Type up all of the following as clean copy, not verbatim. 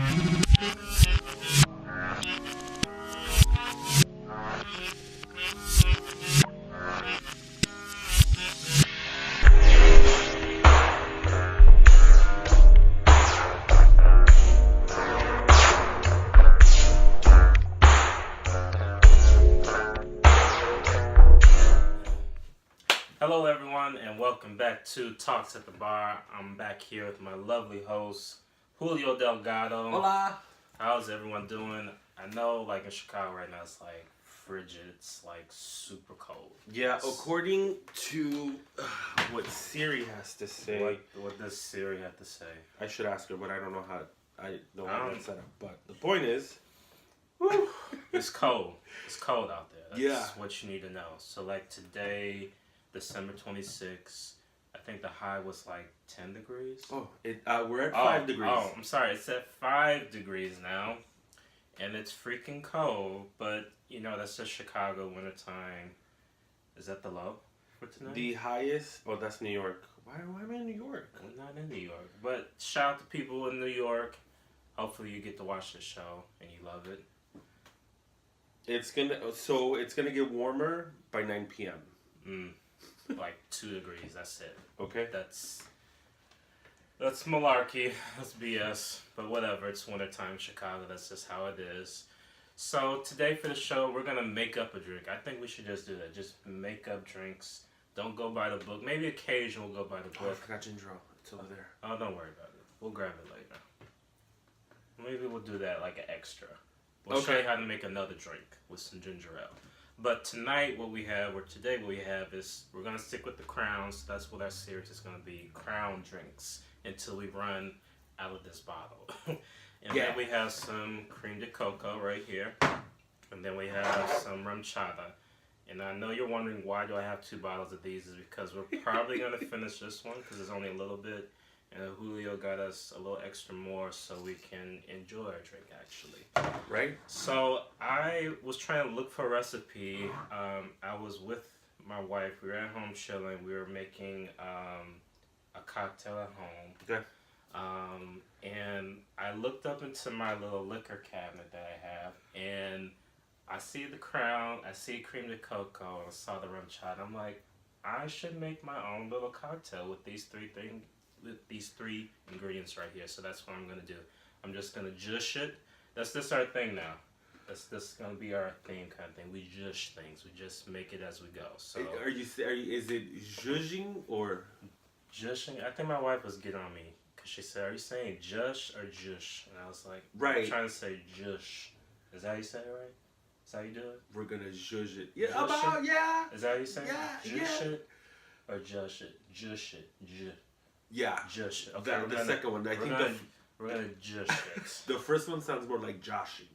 Hello, everyone, and welcome back to Talks at the Bar. I'm back here with my lovely host, Julio Delgado. Hola. How's everyone doing? I know, like, in Chicago right now, it's, like, frigid. It's, like, super cold. Yeah, according to what Siri has to say. What does Siri have to say? I should ask her, but I don't know how. I don't have that set up. But the point is, It's cold. It's cold out there. That's Yeah. what you need to know. So, like, today, December 26th, I think the high was, like, 10 degrees. we're at 5 degrees. Oh, I'm sorry. It's at 5 degrees now. And it's freaking cold, but, you know, that's just Chicago wintertime. Is that the low for tonight? The highest. Oh, that's New York. Why am I in New York? I'm not in New York. But shout out to people in New York. Hopefully you get to watch the show and you love it. It's gonna get warmer by 9 p.m. Like 2 degrees. That's it. Okay. That's malarkey. That's BS. But whatever. It's wintertime in Chicago. That's just how it is. So today for the show, we're going to make up a drink. I think we should just do that. Just make up drinks. Don't go by the book. Maybe occasionally we'll go by the book. I forgot ginger ale. It's over there. Oh, don't worry about it. We'll grab it later. Maybe we'll do that like an extra. We'll show you how to make another drink with some ginger ale. But tonight, what we have is we're going to stick with the crowns. That's what our series is going to be, crown drinks, until we run out of this bottle. And then we have some cream de cocoa right here. And then we have some rum chata. And I know you're wondering why do I have 2 bottles of these. Is because we're probably going to finish this one because there's only a little bit. And Julio got us a little extra more so we can enjoy our drink, actually. Right? So I was trying to look for a recipe. I was with my wife. We were at home chilling. We were making a cocktail at home. Okay. And I looked up into my little liquor cabinet that I have, and I see the crown, I see cream de cocoa, and I saw the rum chata. I'm like, I should make my own little cocktail with these 3 things. With these 3 ingredients right here. So that's what I'm gonna do. I'm just gonna jush it. That's just our thing now. This gonna be our theme kind of thing. We jush things. We just make it as we go. So Is it zhuzhing or jushing? I think my wife was getting on me because she said, "Are you saying jush or jush?" And I was like, right. I'm trying to say jush. Is that how you say it right? Is that how you do it? We're gonna zhuzh it. Yeah, Zhush it? yeah. Is that how you say it? Jush Yeah. it or jush it? Jush it. Yeah. Jush it. Okay. The second one. We're gonna jush it. The first one sounds more like joshing.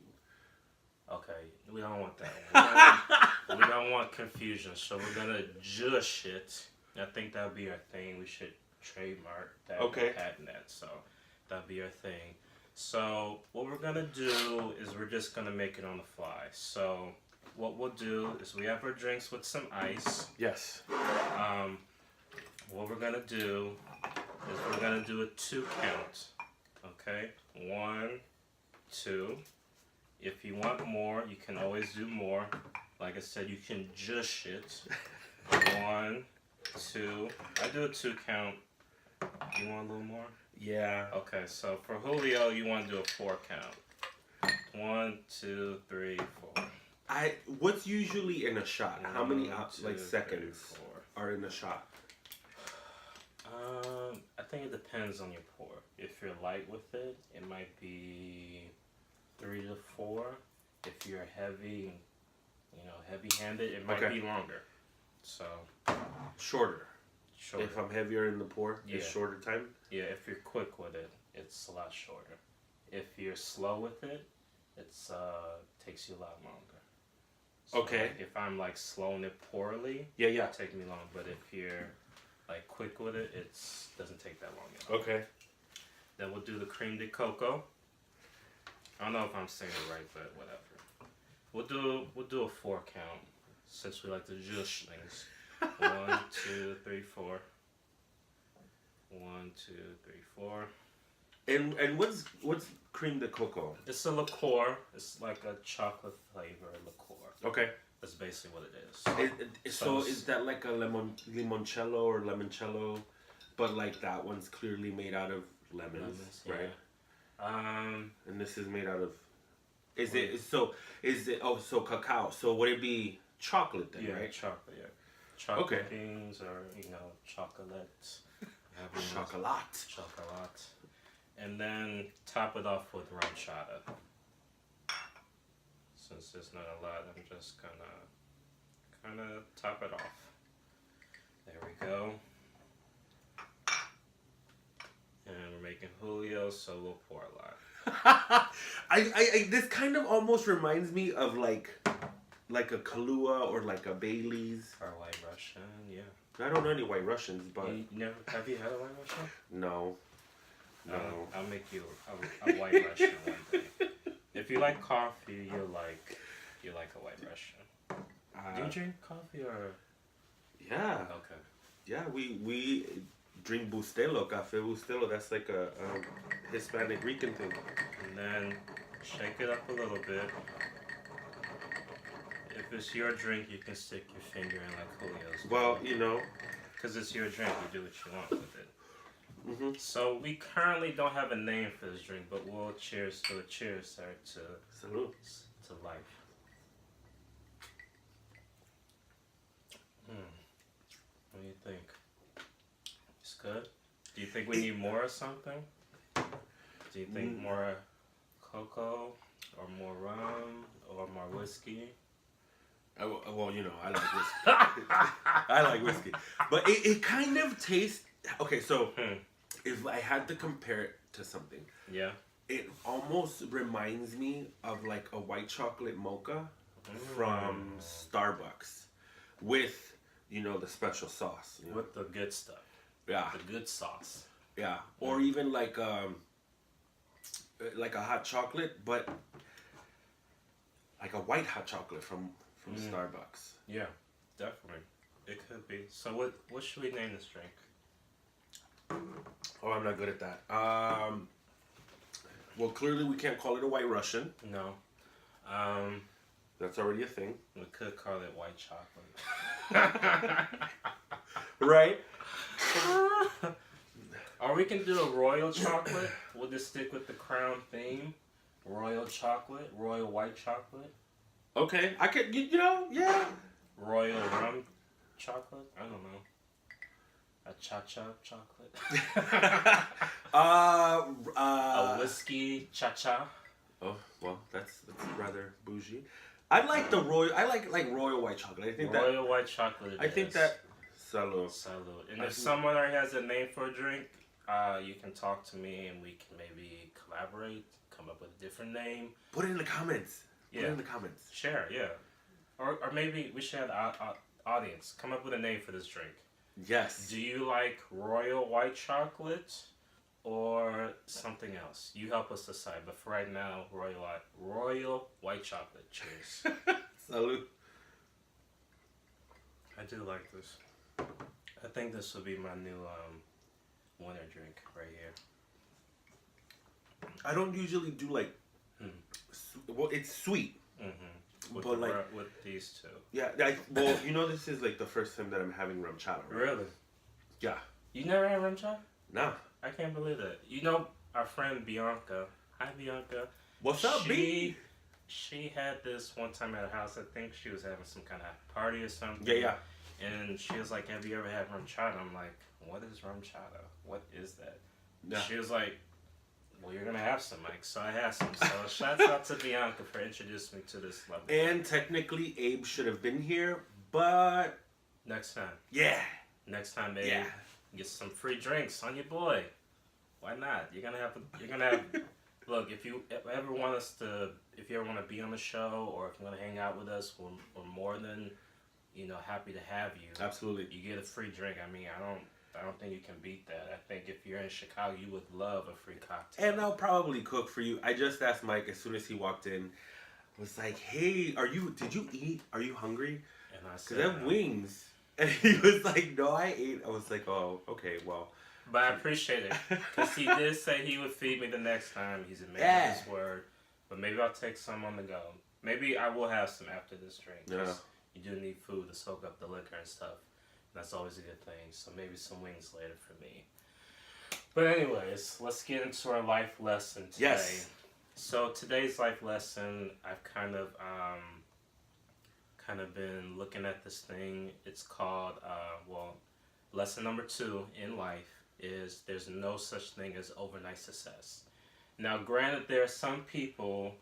Okay, we don't want that. We don't want confusion, so we're gonna jush it. I think that'll be our thing. We should trademark that. Okay. Patent that. So that'll be our thing. So what we're gonna do is we're just gonna make it on the fly. So what we'll do is we have our drinks with some ice. Yes. What we're gonna do is we're gonna do a 2 count. Okay, 1, 2. If you want more, you can always do more. Like I said, you can jush it. 1, 2. I do a 2 count. You want a little more? Yeah. Okay, so for Julio, you want to do a 4 count. 1, 2, 3, 4. What's usually in a shot? How many 2, seconds 3, 4. are in a shot? I think it depends on your pour. If you're light with it, it might be 3 to 4. If you're heavy, heavy-handed, it might be longer. So shorter. If I'm heavier in the pour, it's shorter time. Yeah, if you're quick with it, it's a lot shorter. If you're slow with it, it's takes you a lot longer. So okay. If I'm like slowing it poorly, it'll take me long. But if you're like quick with it, it doesn't take that long at all. Okay. Then we'll do the cream de cocoa. I don't know if I'm saying it right, but whatever. We'll do a 4 count since we like to juice things. 1, 2, 3, 4. 1, 2, 3, 4. And what's cream de coco? It's a liqueur. It's like a chocolate flavor liqueur. Okay. That's basically what it is. So is that like a limoncello or limoncello, but like that one's clearly made out of lemons, right? Yeah. And this is made out of. Is it? Oh, so cacao. So would it be chocolate then? Yeah, right? chocolate. Yeah, chocolate beans or chocolate. Chocolate. And then top it off with ranchada. Since there's not a lot, I'm just gonna top it off. There we go. And we're making Julio, so we'll pour a lot. I this kind of almost reminds me of like a Kahlua or like a Bailey's. Or White Russian, yeah. I don't know any White Russians, but have you had a White Russian? No. I'll make you a White Russian one day. If you like coffee, you like a White Russian. Do you drink coffee or? Yeah. Okay. Yeah, we drink Bustelo, Café Bustelo. That's like a Hispanic Rican thing. And then shake it up a little bit. If it's your drink, you can stick your finger in like Julio's. Well, because it's your drink, you do what you want with it. Mm-hmm. So we currently don't have a name for this drink, but we'll cheers to it. Cheers, sir, Salud. To life. What do you think? It's good? Do you think we need more or something? Do you think more cocoa or more rum or more whiskey? Well, I like whiskey. I like whiskey. But it kind of tastes... Okay, so if I had to compare it to something... Yeah. It almost reminds me of like a white chocolate mocha from Starbucks with, the special sauce. With the good stuff. Yeah. The good sauce. Yeah. Or even like a hot chocolate, but like a white hot chocolate from Starbucks. Yeah, definitely. It could be. So what should we name this drink? Oh, I'm not good at that. Well, clearly we can't call it a White Russian. No. That's already a thing. We could call it white chocolate. Right? Or we can do a royal chocolate. We'll just stick with the crown theme. Royal chocolate. Royal white chocolate. Okay. I could, yeah. Royal rum chocolate. I don't know. A cha-cha chocolate. A whiskey cha-cha. Oh, well, that's rather bougie. I like the royal. I like royal white chocolate. I think royal white chocolate. I think that. Salud. Salud. And if someone already has a name for a drink, you can talk to me and we can maybe collaborate, come up with a different name. Put it in the comments. Yeah. Put it in the comments. Share, yeah. Or maybe we should have the audience come up with a name for this drink. Yes. Do you like royal white chocolate or something else? You help us decide. But for right now, royal white chocolate. Cheers. Salud. I do like this. I think this will be my new winter drink right here. I don't usually do like. Well, it's sweet. Mm-hmm. But with these two. Yeah. This is like the first time that I'm having rum chata. Right? Really? Yeah. You never had rum chata? No. I can't believe that. Our friend Bianca. Hi, Bianca. What's up, B? She had this one time at her house. I think she was having some kind of party or something. Yeah. And she was like, "Have you ever had rum chata?" I'm like, "What is rum chata? What is that?" Yeah. She was like, "Well, you're gonna have some, Mike." So I had some. So shouts out to Bianca for introducing me to this level. And technically, Abe should have been here, but next time. Yeah. Next time, Abe. Yeah. Get some free drinks on your boy. Why not? You're gonna have. Look, if you ever want to be on the show, or if you want to hang out with us, we're more than, happy to have you. Absolutely. You get a free drink. I mean, I don't think you can beat that. I think if you're in Chicago, you would love a free cocktail. And I'll probably cook for you. I just asked Mike as soon as he walked in. I was like, "Hey, did you eat? Are you hungry?" And I said, "'Cause I have wings." And he was like, no, I ate. I was like, oh, okay, well. But I appreciate it. Because he did say he would feed me the next time. He's a man of his word. But maybe I'll take some on the go. Maybe I will have some after this drink. Yeah. You do need food to soak up the liquor and stuff. That's always a good thing. So maybe some wings later for me. But anyways, let's get into our life lesson today. Yes. So today's life lesson, I've kind of been looking at this thing. It's called, lesson number 2 in life is there's no such thing as overnight success. Now, granted, there are some people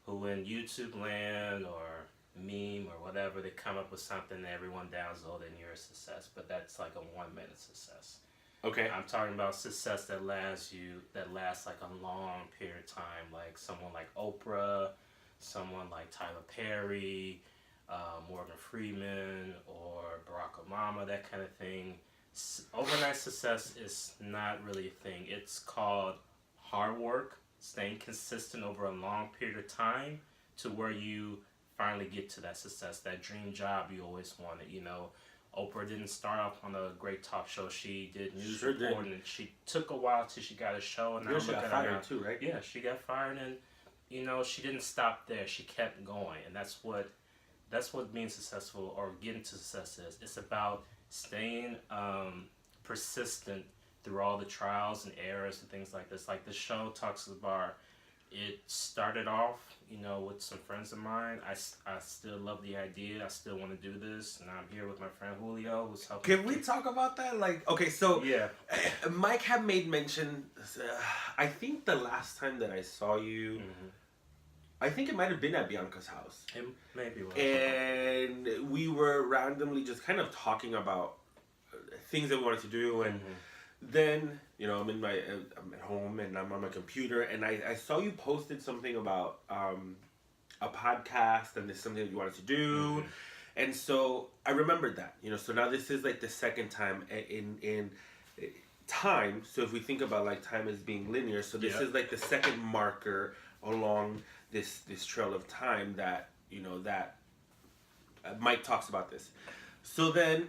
who in YouTube land or meme or whatever, they come up with something that everyone downloads and you're a success, but that's like a 1-minute success. Okay. I'm talking about success that lasts like a long period of time, like someone like Oprah, someone like Tyler Perry, Morgan Freeman, or Barack Obama, that kind of thing. Overnight success is not really a thing. It's called hard work, staying consistent over a long period of time to where you finally get to that success, that dream job you always wanted. You know, Oprah didn't start off on a great talk show. She did news reporting, and she took a while till she got a show. And now she got fired too, right? Yeah, she got fired, and you know she didn't stop there. She kept going, and that's what being successful or getting to success is. It's about staying persistent through all the trials and errors and things like this. Like the show talks about, it started off, you know, with some friends of mine. I still love the idea. I still want to do this. And I'm here with my friend Julio, who's helping. Can we talk about that? Like, okay, so yeah, Mike had made mention, I think the last time that I saw you, I think it might have been at Bianca's house. It maybe was. And we were randomly just kind of talking about things that we wanted to do, and then, you know, I'm at home and I'm on my computer, and I saw you posted something about a podcast, and there's something that you wanted to do, and so I remembered that, you know. So now this is like the second time in time. So if we think about like time as being linear, so this is like the second marker along this trail of time that, you know, that Mike talks about this. So then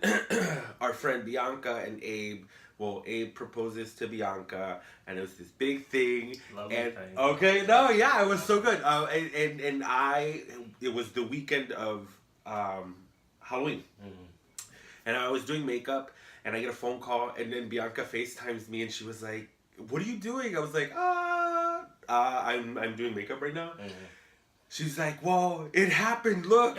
our friend Bianca and Abe, Abe proposes to Bianca, and it was this big thing. Lovely and thing. Okay, no, yeah, it was so good. It was the weekend of Halloween, and I was doing makeup, and I get a phone call, and then Bianca FaceTimes me, and she was like, "What are you doing?" I was like, I'm doing makeup right now." She's like, "Whoa, it happened, look."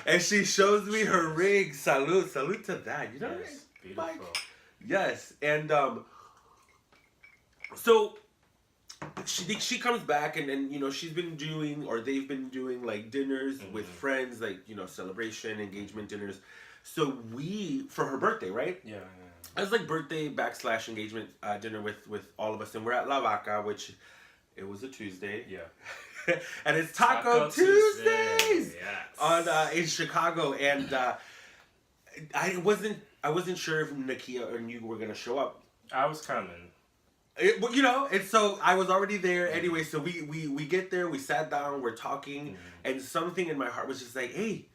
And she shows me her ring. Salute to that. You know what I mean? Beautiful. Mike? Yes. And so she comes back, and then, you know, she's been doing, or they've been doing, like, dinners with friends, like, you know, celebration, engagement dinners. So for her birthday, right? Yeah. It was like birthday / engagement dinner with all of us, and we're at La Vaca, which it was a Tuesday. Yeah. And it's Taco Tuesdays yes. in Chicago, and I wasn't sure if Nakia or you were gonna show up. I was coming. Well, you know, and so I was already there anyway. So we get there, we sat down, we're talking, and something in my heart was just like, "Hey,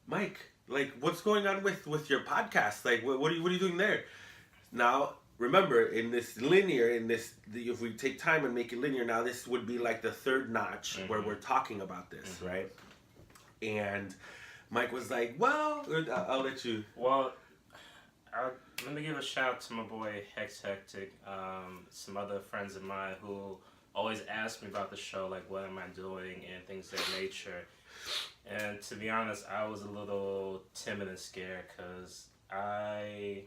Mike, like, what's going on with your podcast? Like, what are you doing there?" Now, remember, in this linear, if we take time and make it linear, now this would be like the third notch where we're talking about this, right? And Mike was like, "Well, I'll let you." Well, let me give a shout out to my boy Hex Hectic, some other friends of mine who always ask me about the show, like what am I doing and things of that nature. And to be honest, I was a little timid and scared because I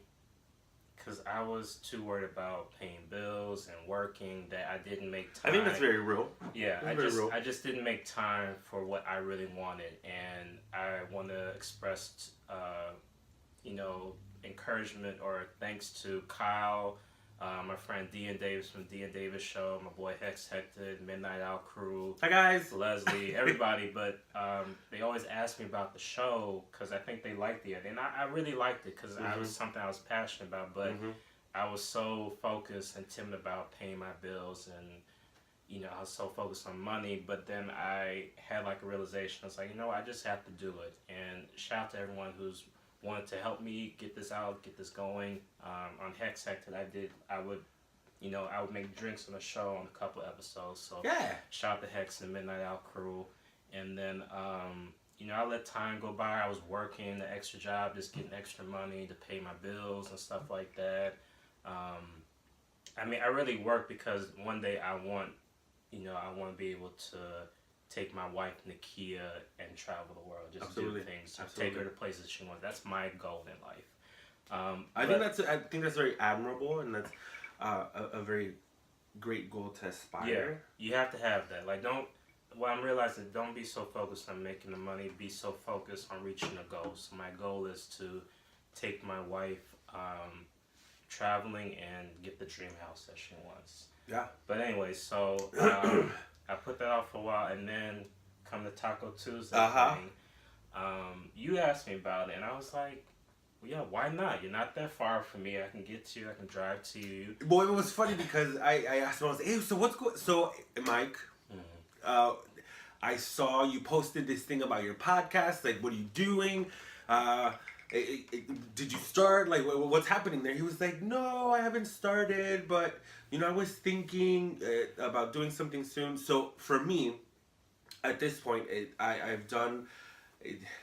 was too worried about paying bills and working that I didn't make time. I think that's very real. Yeah, I just didn't make time for what I really wanted, and I want to express, encouragement or thanks to Kyle, my friend Dean Davis from Dean Davis Show, my boy Hex Hector, Midnight Out Crew. Hi guys. Leslie, everybody, but they always ask me about the show because I think they liked it, and I really liked it because it was something I was passionate about, but I was so focused and timid about paying my bills and you know, I was so focused on money, but then I had like a realization. I was like, you know what, I just have to do it. And shout out to everyone who's wanted to help me get this out, get this going. On Hex Hack that I did, I would make drinks on the show on a couple episodes. So Yeah. shout out to Hex and Midnight Owl crew. And then, you know, I let time go by. I was working the extra job, just getting extra money to pay my bills and stuff like that. I mean, I really work because one day I want to be able to take my wife Nakia and travel the world, just Absolutely. do things, Absolutely. take her to places she wants. That's my goal in life. I think that's very admirable, and that's a very great goal to aspire. Yeah, you have to have that. Like, what I'm realizing, don't be so focused on making the money. Be so focused on reaching a goal. So my goal is to take my wife traveling and get the dream house that she wants. Yeah. But anyway, so I put that off for a while, and then come to Taco Tuesday thing. You asked me about it, and I was like, well, yeah, why not? You're not that far from me. I can get to you. I can drive to you. Well, it was funny because I asked him, I was like, hey, so what's going... So, Mike, I saw you posted this thing about your podcast. Like, what are you doing? Did you start? Like, what's happening there? He was like, no, I haven't started, but, you know, I was thinking about doing something soon. So, for me, at this point, I've done...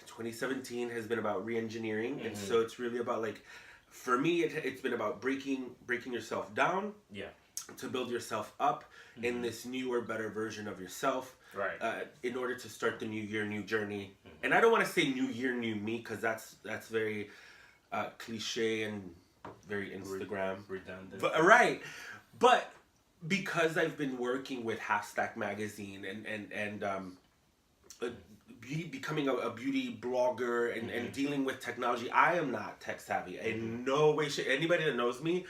2017 has been about re-engineering, and so it's really about, like, for me, it's been about breaking yourself down, to build yourself up in this newer, better version of yourself, right? In order to start the new year, new journey. And I don't want to say new year, new me, because that's very cliche and very Instagram redundant. But, right, but because I've been working with Half Stack Magazine and becoming a beauty blogger and dealing with technology, I am not tech savvy in no way, shape. Anybody that knows me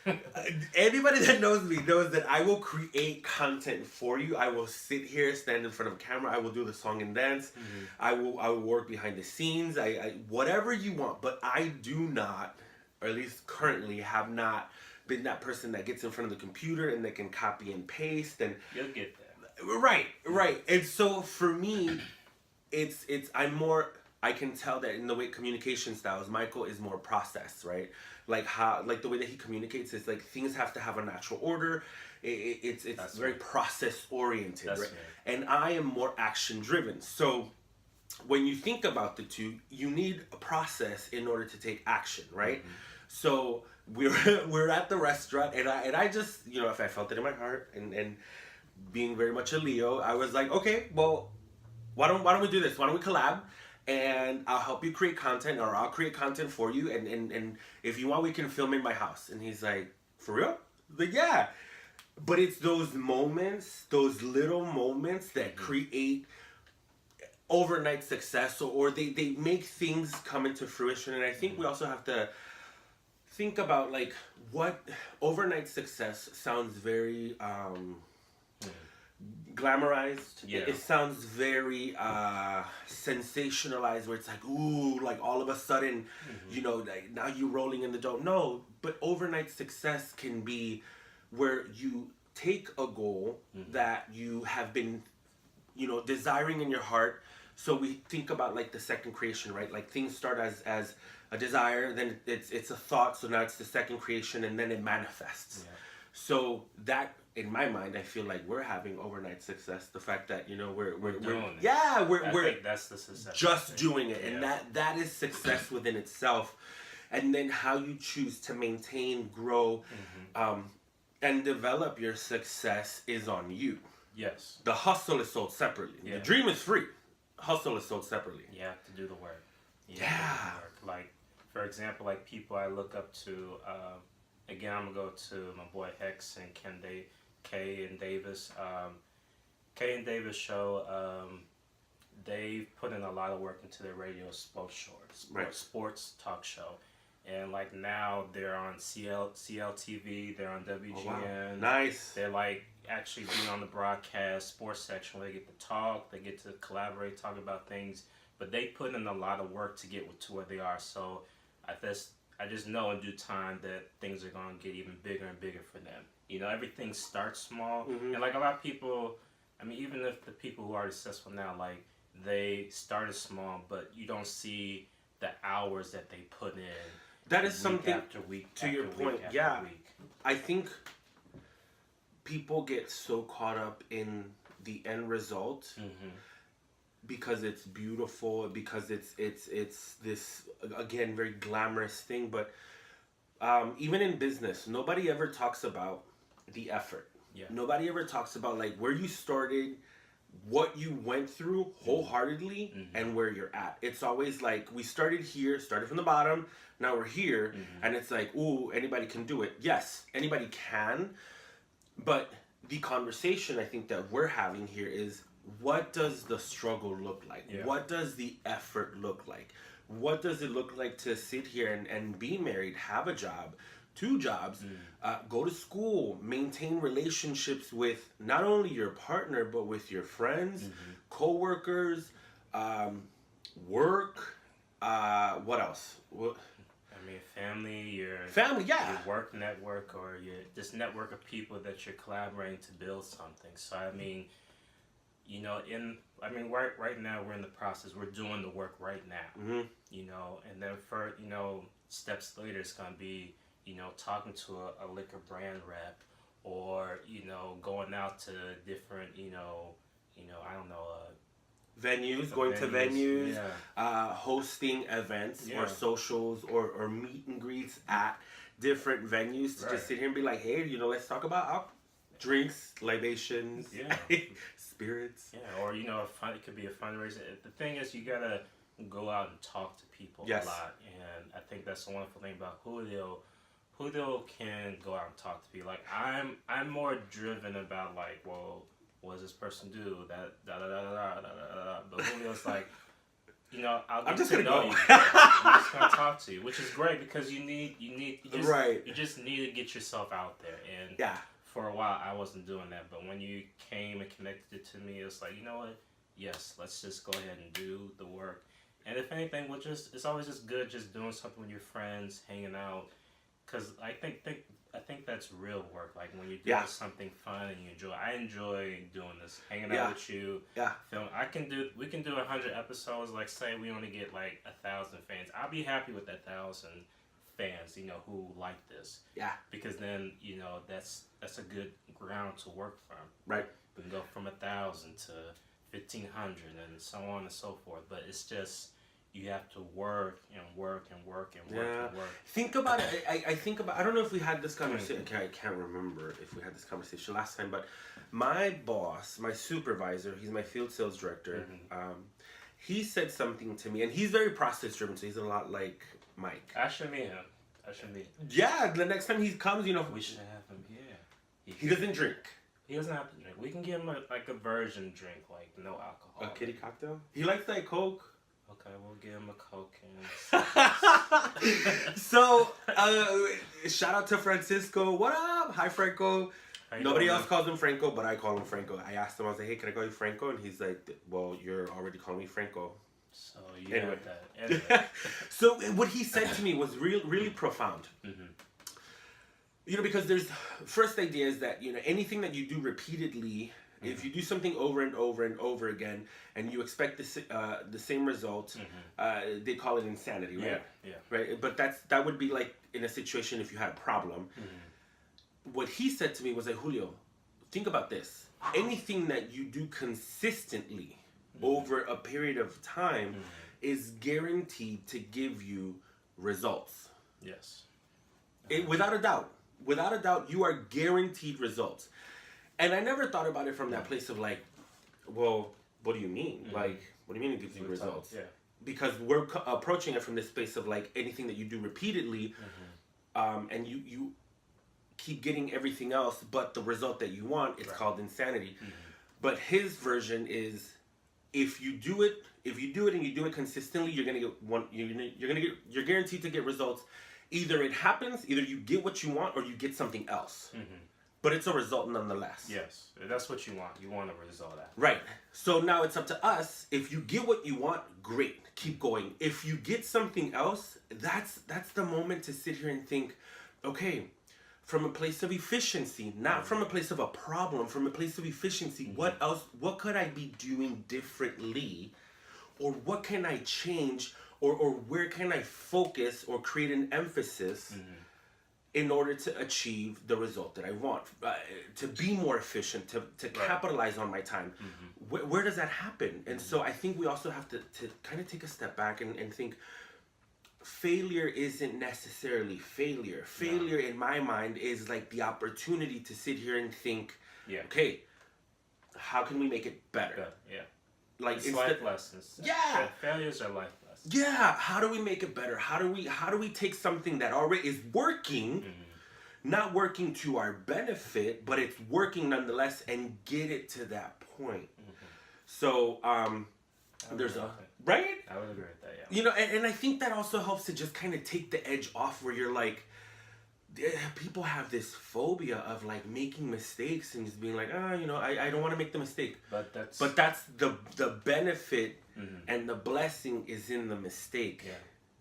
knows that I will create content for you. I will sit here, stand in front of a camera. I will do the song and dance. I will work behind the scenes. I whatever you want. But I do not, or at least currently, have not been that person that gets in front of the computer and that can copy and paste. And you'll get there. Right. And so for me, I can tell that in the way communication styles, Michael is more process, right? Like the way that he communicates is like things have to have a natural order. It's very process oriented, right? Right? And I am more action driven. So when you think about the two, you need a process in order to take action, right? So we're at the restaurant, and I just, you know, if I felt it in my heart, and being very much a Leo, I was like, okay, well, why don't we do this? Why don't we collab? And I'll help you create content, or I'll create content for you. And if you want, we can film in my house. And he's like, for real? Like, yeah. But it's those moments, those little moments that create overnight success, or they make things come into fruition. And I think we also have to think about, like, what overnight success sounds very... glamorized. It sounds very sensationalized, where it's like, ooh, like all of a sudden, you know, like now you're rolling in the dough. No, but overnight success can be where you take a goal that you have been, you know, desiring in your heart. So we think about like the second creation, right? Like things start as a desire, then it's a thought, so now it's the second creation, and then it manifests. So that, in my mind, I feel like we're having overnight success. The fact that, you know, we're doing it. Yeah, I think that's the success. Just doing it, and that is success within itself. And then how you choose to maintain, grow, and develop your success is on you. Yes. The hustle is sold separately. The dream is free. Hustle is sold separately. You have to do the work. Yeah. Like, for example, like people I look up to. Again, I'm gonna go to my boy Hex and Kay and Davis. Kay and Davis show. They've put in a lot of work into their radio sports talk show, and like now they're on CLTV. They're on WGN. Oh, wow. Nice. They're like actually being on the broadcast sports section where they get to talk. They get to collaborate, talk about things. But they put in a lot of work to get to where they are. So I just know in due time that things are going to get even bigger and bigger for them. You know, everything starts small. Mm-hmm. And like a lot of people, I mean, even if the people who are successful now, like they started small, but you don't see the hours that they put in. That is something, after week, to after your week, point, after yeah. week. I think people get so caught up in the end result because it's beautiful, because it's this, again, very glamorous thing. But even in business, nobody ever talks about the effort. Yeah. Nobody ever talks about like where you started, what you went through wholeheartedly, and where you're at. It's always like we started here, started from the bottom, now we're here, and it's like, ooh, anybody can do it. Yes, anybody can, but the conversation I think that we're having here is, what does the struggle look like? Yeah. What does the effort look like? What does it look like to sit here and be married, have a job, 2 jobs, go to school, maintain relationships with not only your partner, but with your friends, co-workers, work, what else? I mean, your work network, or this network of people that you're collaborating to build something. So I mean, you know, right now we're in the process. We're doing the work right now. You know, and then for steps later, it's gonna be talking to a liquor brand rep, or going out to different I don't know. Venues, going to venues, hosting events or socials or meet and greets at different venues to just sit here and be like, hey, let's talk about drinks, libations, spirits. Yeah, or it could be a fundraiser. The thing is, you gotta go out and talk to people a lot, and I think that's the wonderful thing about Julio. Julio can go out and talk to people. Like I'm more driven about like, well, what does this person do? That da da da da da da da. But Julio's like, I'm just gonna know you. I'm just gonna talk to you, which is great because you just need to get yourself out there. And for a while I wasn't doing that, but when you came and connected it to me, it's like, you know what? Yes, let's just go ahead and do the work. And if anything, it's always just good just doing something with your friends, hanging out. Because I think that's real work. Like when you're doing something fun and you enjoy. I enjoy doing this, hanging out with you. Yeah. Film. We can do 100 episodes. Like say we only get like 1,000 fans. I'll be happy with 1,000 fans. Who like this. Yeah. Because then that's a good ground to work from. Right. We can go from 1,000 to 1,500 and so on and so forth. But it's just. You have to work and work and work and work and work. Think about it. I think about. I don't know if we had this conversation. I can't remember if we had this conversation last time. But my boss, my supervisor, he's my field sales director. He said something to me, and he's very process driven. So he's a lot like Mike. I should meet him. Yeah, the next time he comes, we should have him here. He doesn't drink. He doesn't have to drink. We can give him a virgin drink, like no alcohol. A kitty cocktail. He likes that Coke. Okay, we'll give him a Coke. So, shout out to Francisco. What up? Hi, Franco. Nobody else calls him Franco, but I call him Franco. I asked him, I was like, hey, can I call you Franco? And he's like, well, you're already calling me Franco. So, you anyway. Got that. Anyway. So, what he said to me was really profound. Because there's, first idea is that, anything that you do repeatedly, if you do something over and over and over again, and you expect the same result, they call it insanity, right? Yeah. Right. But that would be like in a situation if you had a problem. What he said to me was like, Julio, think about this. Anything that you do consistently over a period of time is guaranteed to give you results. Yes. Without a doubt, you are guaranteed results. And I never thought about it from that place of like, well, what do you mean? Like, what do you mean it gives you results? Yeah. Because we're approaching it from this space of like anything that you do repeatedly, and you keep getting everything else but the result that you want, it's called insanity. But his version is, if you do it and you do it consistently, you're guaranteed to get results. Either it happens, either you get what you want or you get something else. but it's a result nonetheless. Yes, that's what you want. You want a result out. Right. So now it's up to us. If you get what you want, great. Keep going. If you get something else, that's the moment to sit here and think, okay, from a place of efficiency, not from a place of a problem, from a place of efficiency, what else, what could I be doing differently? Or what can I change? Or where can I focus or create an emphasis in order to achieve the result that I want? To be more efficient, to capitalize on my time. Where does that happen? And so I think we also have to kind of take a step back and think, failure isn't necessarily failure. Failure, in my mind, is like the opportunity to sit here and think, okay, how can we make it better? Yeah. Like it's life lessons. Yeah. Failures are life lessons. Yeah. How do we make it better? How do we take something that already is working, not working to our benefit, but it's working nonetheless, and get it to that point? So there's a right. I would agree with that. Yeah. You know, and I think that also helps to just kind of take the edge off, where you're like, people have this phobia of like making mistakes and just being like, you know, I don't want to make the mistake. But that's the benefit and the blessing is in the mistake. Yeah.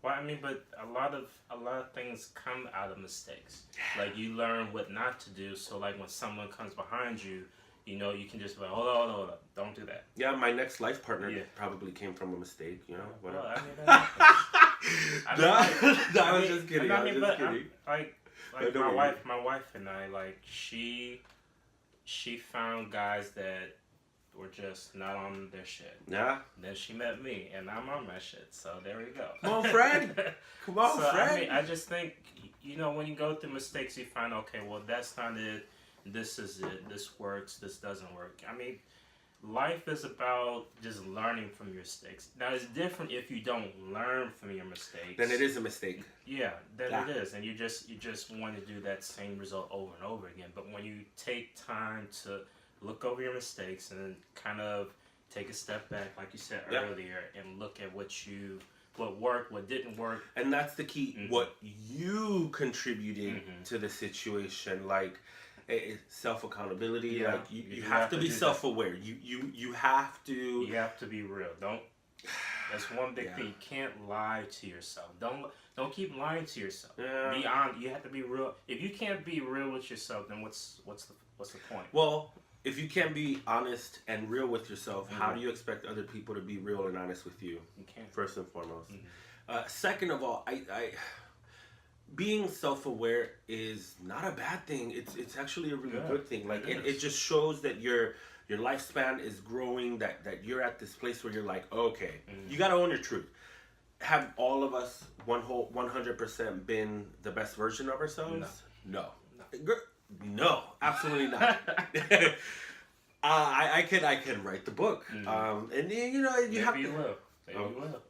Well, I mean, but a lot of things come out of mistakes. Like, you learn what not to do. So like when someone comes behind you, you know, you can just be like, hold on, don't do that. Yeah, my next life partner probably came from a mistake, you know. Well, I was just kidding. I was just kidding. Like my wife and I, like, she found guys that were just not on their shit. Yeah. Then she met me, and I'm on my shit. So there we go. Come on, Fred. Come on, Fred. I mean, I just think, you know, when you go through mistakes, you find, okay, well, that's not it. This is it. This works. This doesn't work. I mean, life is about just learning from your mistakes. Now, it's different if you don't learn from your mistakes. Then it is a mistake. Yeah, then it is, and you just want to do that same result over and over again. But when you take time to look over your mistakes and kind of take a step back, like you said earlier, and look at what worked, what didn't work, and that's the key. What you contributed to the situation, like. Self-accountability, like you have to be self-aware. You have to. You have to be real. That's one big thing. You can't lie to yourself. Don't keep lying to yourself. Yeah. Be honest. You have to be real. If you can't be real with yourself, then what's the point? Well, if you can't be honest and real with yourself, how do you expect other people to be real and honest with you? You can't. First and foremost. Second of all, I being self-aware is not a bad thing. It's actually a really good thing. Like it just shows that your lifespan is growing, that you're at this place where you're like, okay, you got to own your truth. Have all of us 100% been the best version of ourselves? No, absolutely not. I could write the book. And you know, you have to. Maybe you will.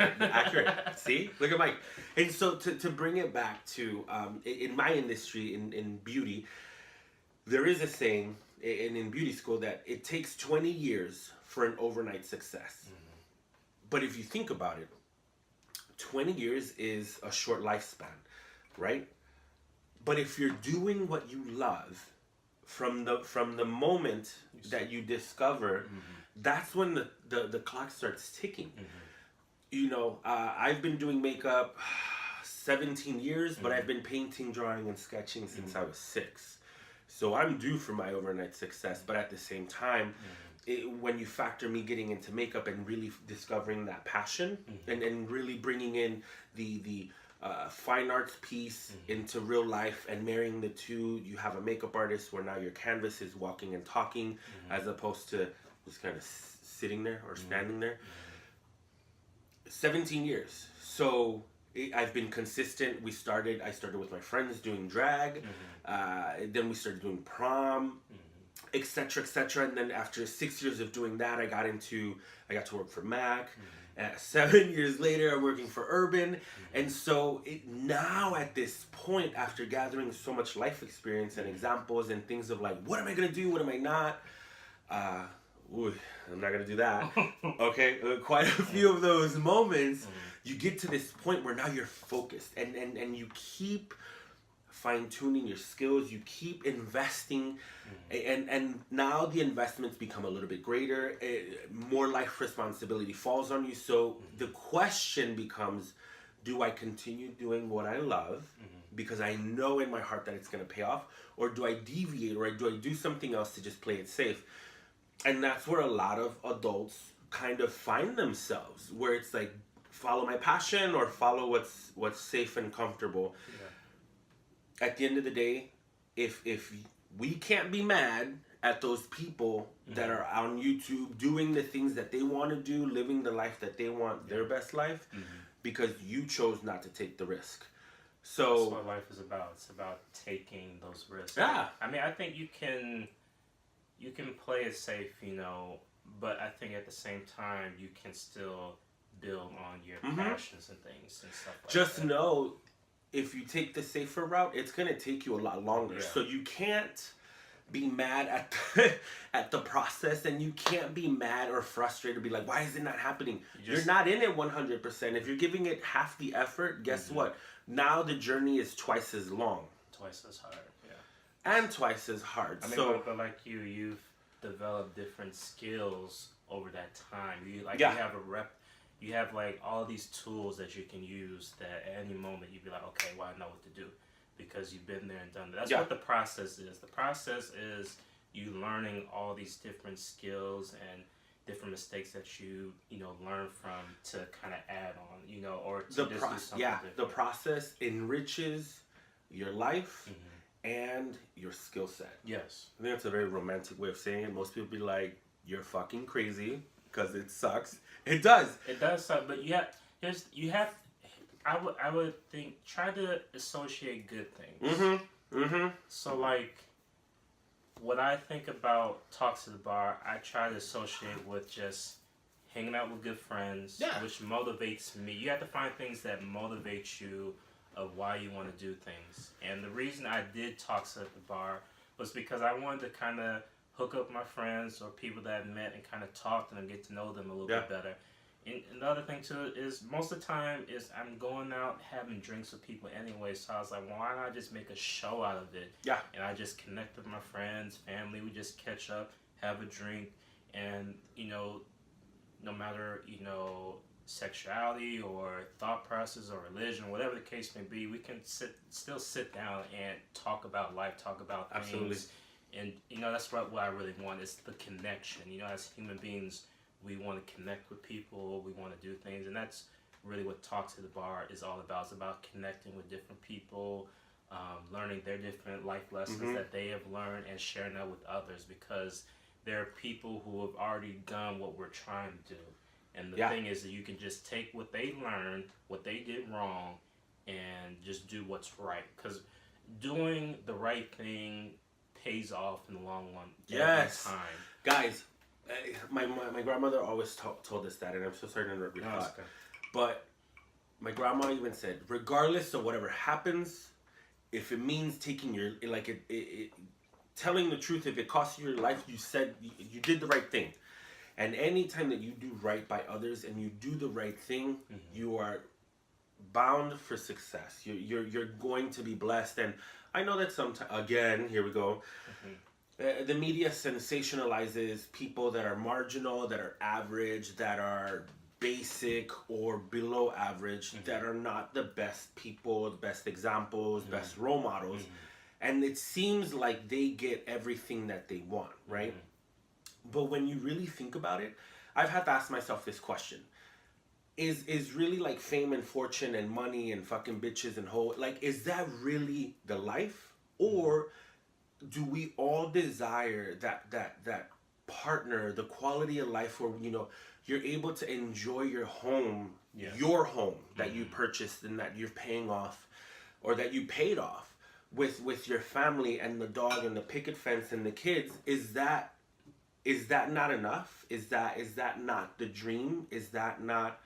Accurate. See, look at Mike. And so to bring it back to in my industry, in beauty, there is a saying in beauty school that it takes 20 years for an overnight success. But if you think about it, 20 years is a short lifespan, right? But if you're doing what you love from the moment that you discover, that's when the clock starts ticking. You know, I've been doing makeup 17 years, but I've been painting, drawing, and sketching since I was 6. So I'm due for my overnight success. But at the same time, when you factor me getting into makeup and really discovering that passion and really bringing in the fine arts piece into real life and marrying the two, you have a makeup artist where now your canvas is walking and talking as opposed to just kind of sitting there or standing there. 17 years. So I've been consistent. I started with my friends doing drag. Then we started doing prom, etc., etc. And then after 6 years of doing that, I got to work for Mac. 7 years later, I'm working for Urban. And so now at this point, after gathering so much life experience and examples and things of like, what am I going to do? What am I not? I'm not going to do that. Okay, quite a few of those moments, you get to this point where now you're focused and you keep fine-tuning your skills, you keep investing, and now the investments become a little bit greater, more life responsibility falls on you. So the question becomes, do I continue doing what I love because I know in my heart that it's going to pay off, or do I deviate, or do I do something else to just play it safe? And that's where a lot of adults kind of find themselves, where it's like, follow my passion or follow what's safe and comfortable. Yeah. At the end of the day, if we can't be mad at those people that are on YouTube doing the things that they want to do, living the life that they want, their best life, because you chose not to take the risk. So that's what life is about. It's about taking those risks. Yeah. I mean, I think you can play it safe, you know, but I think at the same time you can still build on your passions and things and stuff like just that. know, if you take the safer route, it's going to take you a lot longer. Yeah. So you can't be mad at the process, and you can't be mad or frustrated, be like, why is it not happening? You're not in it 100%. If you're giving it half the effort, guess what? Now the journey is twice as long. Twice as hard, yeah. And twice as hard. I mean, but like you've developed different skills over that time. You have a rep. You have like all these tools that you can use that at any moment you'd be like, okay, well, I know what to do, because you've been there and done that. That's what the process is. The process is you learning all these different skills and different mistakes that you learn from to kind of add on, or to do something different. The process enriches your life and your skill set. Yes. I think that's a very romantic way of saying it. Most people be like, you're fucking crazy, because it sucks. It does. It does suck, but I would think, try to associate good things. So like, what I think about Talks to the Bar, I try to associate with just hanging out with good friends, which motivates me. You have to find things that motivate you of why you want to do things. And the reason I did Talks at the Bar was because I wanted to kind of hook up my friends or people that I met and kind of talk to them, get to know them a little bit better. And another thing too is, most of the time is I'm going out having drinks with people anyway, so I was like, well, why not just make a show out of it? Yeah. And I just connect with my friends, family, we just catch up, have a drink, and no matter sexuality or thought process or religion, whatever the case may be, we can still sit down and talk about life, talk about things. Absolutely. And that's what I really want, is the connection. As human beings, we want to connect with people, we want to do things, and that's really what Talk to the Bar is all about. It's about connecting with different people, learning their different life lessons that they have learned, and sharing that with others, because there are people who have already done what we're trying to do. And the thing is that you can just take what they learned, what they did wrong, and just do what's right. Because doing the right thing pays off in the long run. Yes. Every time. Guys, my grandmother always told us that, and I'm so sorry to interrupt you. Okay. But my grandma even said, regardless of whatever happens, if it means taking your, telling the truth, if it costs you your life, you said you did the right thing. And anytime that you do right by others and you do the right thing, you are bound for success. You're going to be blessed. And I know that sometimes, again, here we go, the media sensationalizes people that are marginal, that are average, that are basic or below average, that are not the best people, the best examples, best role models. And it seems like they get everything that they want, right? But when you really think about it, I've had to ask myself this question. Is really like fame and fortune and money and fucking bitches and whole, like, is that really the life? Or do we all desire that partner, the quality of life where, you're able to enjoy your home, your home that you purchased and that you're paying off, or that you paid off with your family and the dog and the picket fence and the kids? Is that not enough? Is that not the dream? Is that not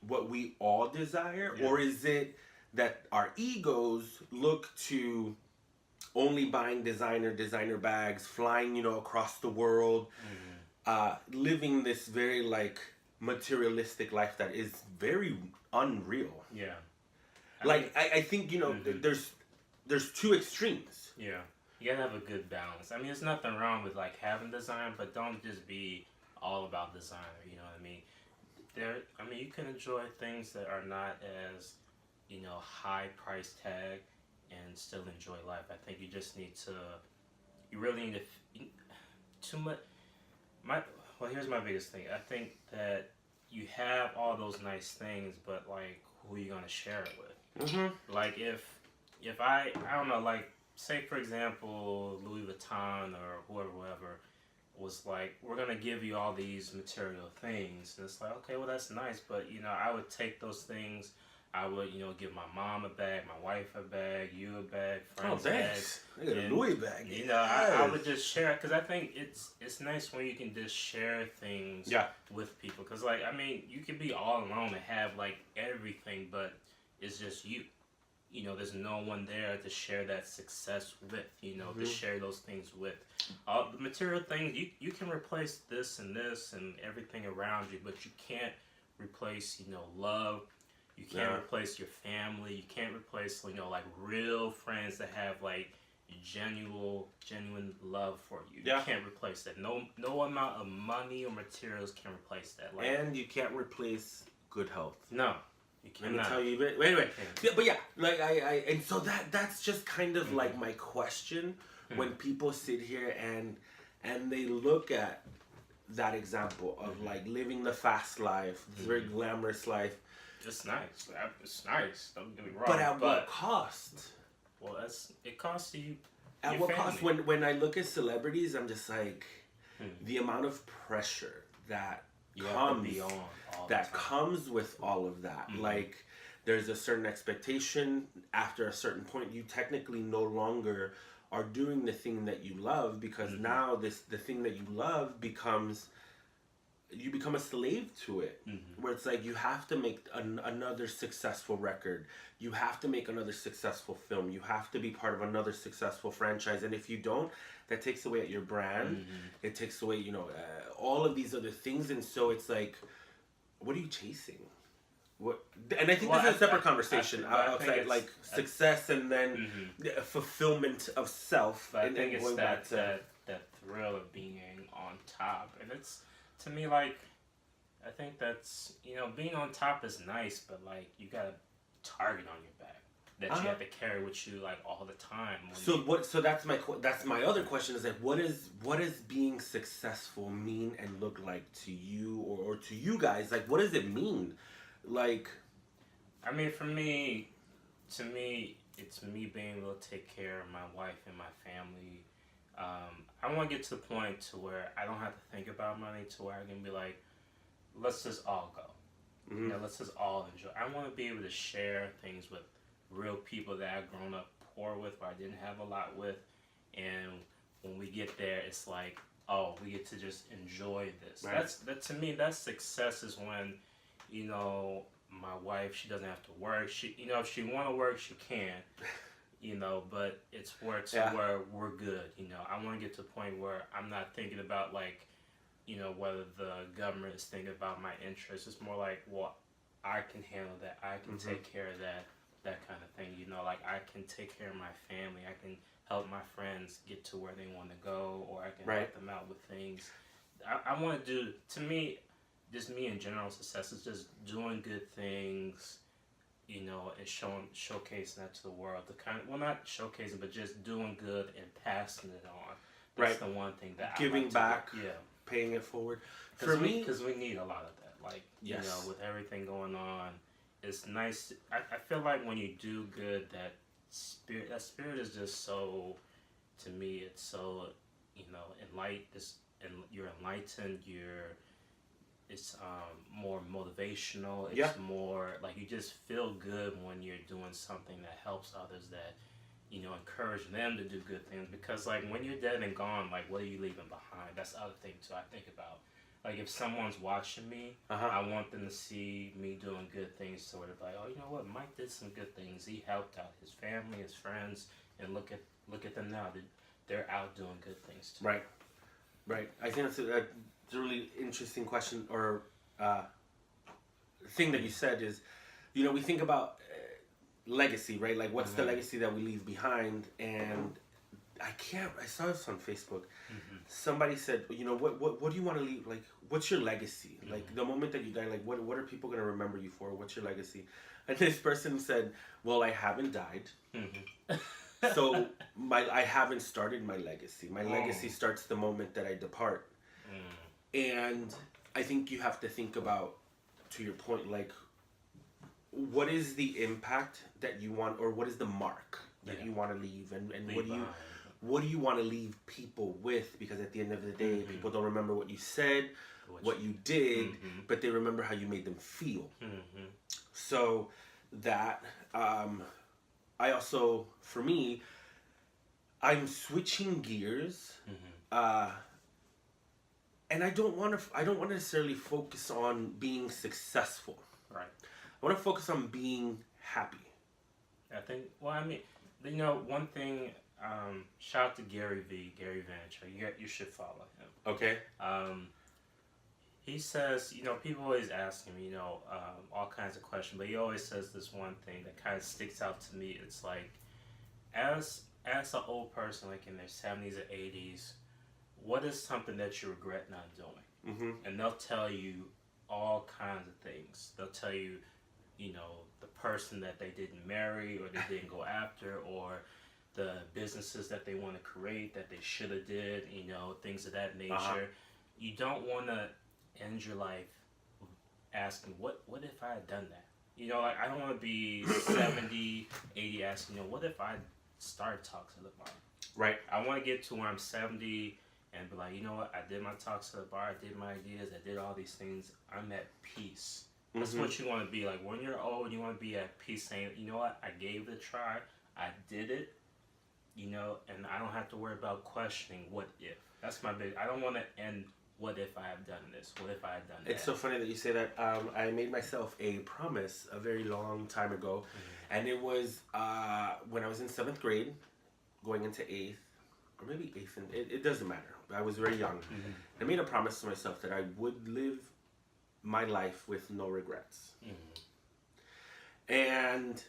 what we all desire? Yeah. Or is it that our egos look to only buying designer bags, flying, across the world, living this very like materialistic life that is very unreal? Yeah. I think, there's two extremes. Yeah. You gotta have a good balance. I mean, there's nothing wrong with like having design, but don't just be all about design. You know what I mean? You can enjoy things that are not as, high price tag, and still enjoy life. I think you just need to. You really need to. Too much. Here's my biggest thing. I think that you have all those nice things, but like, who are you gonna share it with? Mm-hmm. Like if I don't know, like, say for example Louis Vuitton or whoever was like, we're gonna give you all these material things, and it's like, okay, well that's nice, but I would take those things. I would, give my mom a bag, my wife a bag, you a bag, friends bags. I got a Louis bag. I would just share it, because I think it's nice when you can just share things with people. Because, you could be all alone and have, like, everything, but it's just you. There's no one there to share that success with, to share those things with. The material things, you can replace this and everything around you, but you can't replace, love. You can't replace your family. You can't replace, like, real friends that have, like, genuine love for you. You can't replace that. No amount of money or materials can replace that. Like, and you can't replace good health. No, you cannot. Let me tell you. But anyway, and so that's just kind of like my question when people sit here and they look at that example of like living the fast life, this very glamorous life. It's nice. It's nice. Don't get me wrong. But at what cost? Well, it costs you. At what cost? When I look at celebrities, I'm just like, the amount of pressure that comes with all of that. Like, there's a certain expectation. After a certain point, you technically no longer are doing the thing that you love, because now the thing that you love becomes. You become a slave to it, where it's like you have to make another successful record. You have to make another successful film. You have to be part of another successful franchise. And if you don't, that takes away at your brand. It takes away, all of these other things. And so it's like, what are you chasing? What? And I think this is a separate conversation outside, like success and then fulfillment of self. But I think it's that thrill of being on top, and it's. To me, like, I think that's, being on top is nice, but, like, you got a target on your back that you have to carry with you, like, all the time. So that's my other question is, like, what does being successful mean and look like to you or to you guys? Like, what does it mean? Like, I mean, to me, it's me being able to take care of my wife and my family. I want to get to the point to where I don't have to think about money, to where I can be like, let's just all go. Let's just all enjoy. I want to be able to share things with real people that I've grown up poor with, or I didn't have a lot with. And when we get there, it's like, oh, we get to just enjoy this. Right. To me, that's success is when, my wife, she doesn't have to work. She, if she want to work, she can. But it's where we're good. I want to get to a point where I'm not thinking about, like, whether the government is thinking about my interests. It's more like, well, I can handle that. I can take care of that kind of thing. Like, I can take care of my family. I can help my friends get to where they want to go, or I can help them out with things. I want to do, to me, just me in general, success is just doing good things, and showcasing that to the world. Not showcasing, but just doing good and passing it on. That's the one thing that giving I like back, paying it forward. For me, because we need a lot of that. Like, with everything going on, it's nice. I feel like when you do good, that spirit is just so. To me, it's so, enlightened. You're enlightened. It's more motivational. It's more like you just feel good when you're doing something that helps others, that encourage them to do good things. Because, like, when you're dead and gone, like, what are you leaving behind? That's the other thing too I think about. Like, if someone's watching me, I want them to see me doing good things, so they're like, oh, you know what, Mike did some good things. He helped out his family, his friends, and look at them now. They're out doing good things too. Right. I think that's a really interesting question, or thing that you said is, we think about legacy, right? Like, what's the legacy that we leave behind? And I saw this on Facebook. Somebody said, you know, what do you want to leave? Like, what's your legacy? Like, the moment that you die, like, what are people going to remember you for? What's your legacy? And this person said, well, I haven't died. So I haven't started my legacy. My legacy starts the moment that I depart. And I think you have to think about, to your point, like, what is the impact that you want, or what is the mark that you want to leave, and what do you want to leave people with? Because at the end of the day, people don't remember what you said, what you did, but they remember how you made them feel. So that I also, for me, I'm switching gears, and I don't want to necessarily focus on being successful. Right. I want to focus on being happy. I think. Well, I mean, you know, one thing. Shout out to Gary Vaynerchuk. You should follow him. Okay. He says, you know, people always ask him, you know, all kinds of questions, but he always says this one thing that kind of sticks out to me. It's like, as an old person, like in their 70s or 80s, what is something that you regret not doing? And they'll tell you all kinds of things. They'll tell you, you know, the person that they didn't marry or they didn't go after, or the businesses that they want to create that they should have did, you know, things of that nature. You don't want to end your life asking, what if I had done that? You know, like, I don't want to be 70, 80 asking, you know, what if I started talks at the bar? Right. I want to get to where I'm 70 and be like, you know what, I did my talks at the bar, I did my ideas, I did all these things, I'm at peace. That's what you want to be. Like, when you're old, you want to be at peace, saying, you know what, I gave it a try, I did it, you know, and I don't have to worry about questioning what if. That's my big, I don't want to end what if I have done this, what if I had done that. It's so funny that you say that. I made myself a promise a very long time ago, and it was when I was in 7th grade, going into 8th, or maybe 8th, and it doesn't matter. I was very young. I made a promise to myself that I would live my life with no regrets. And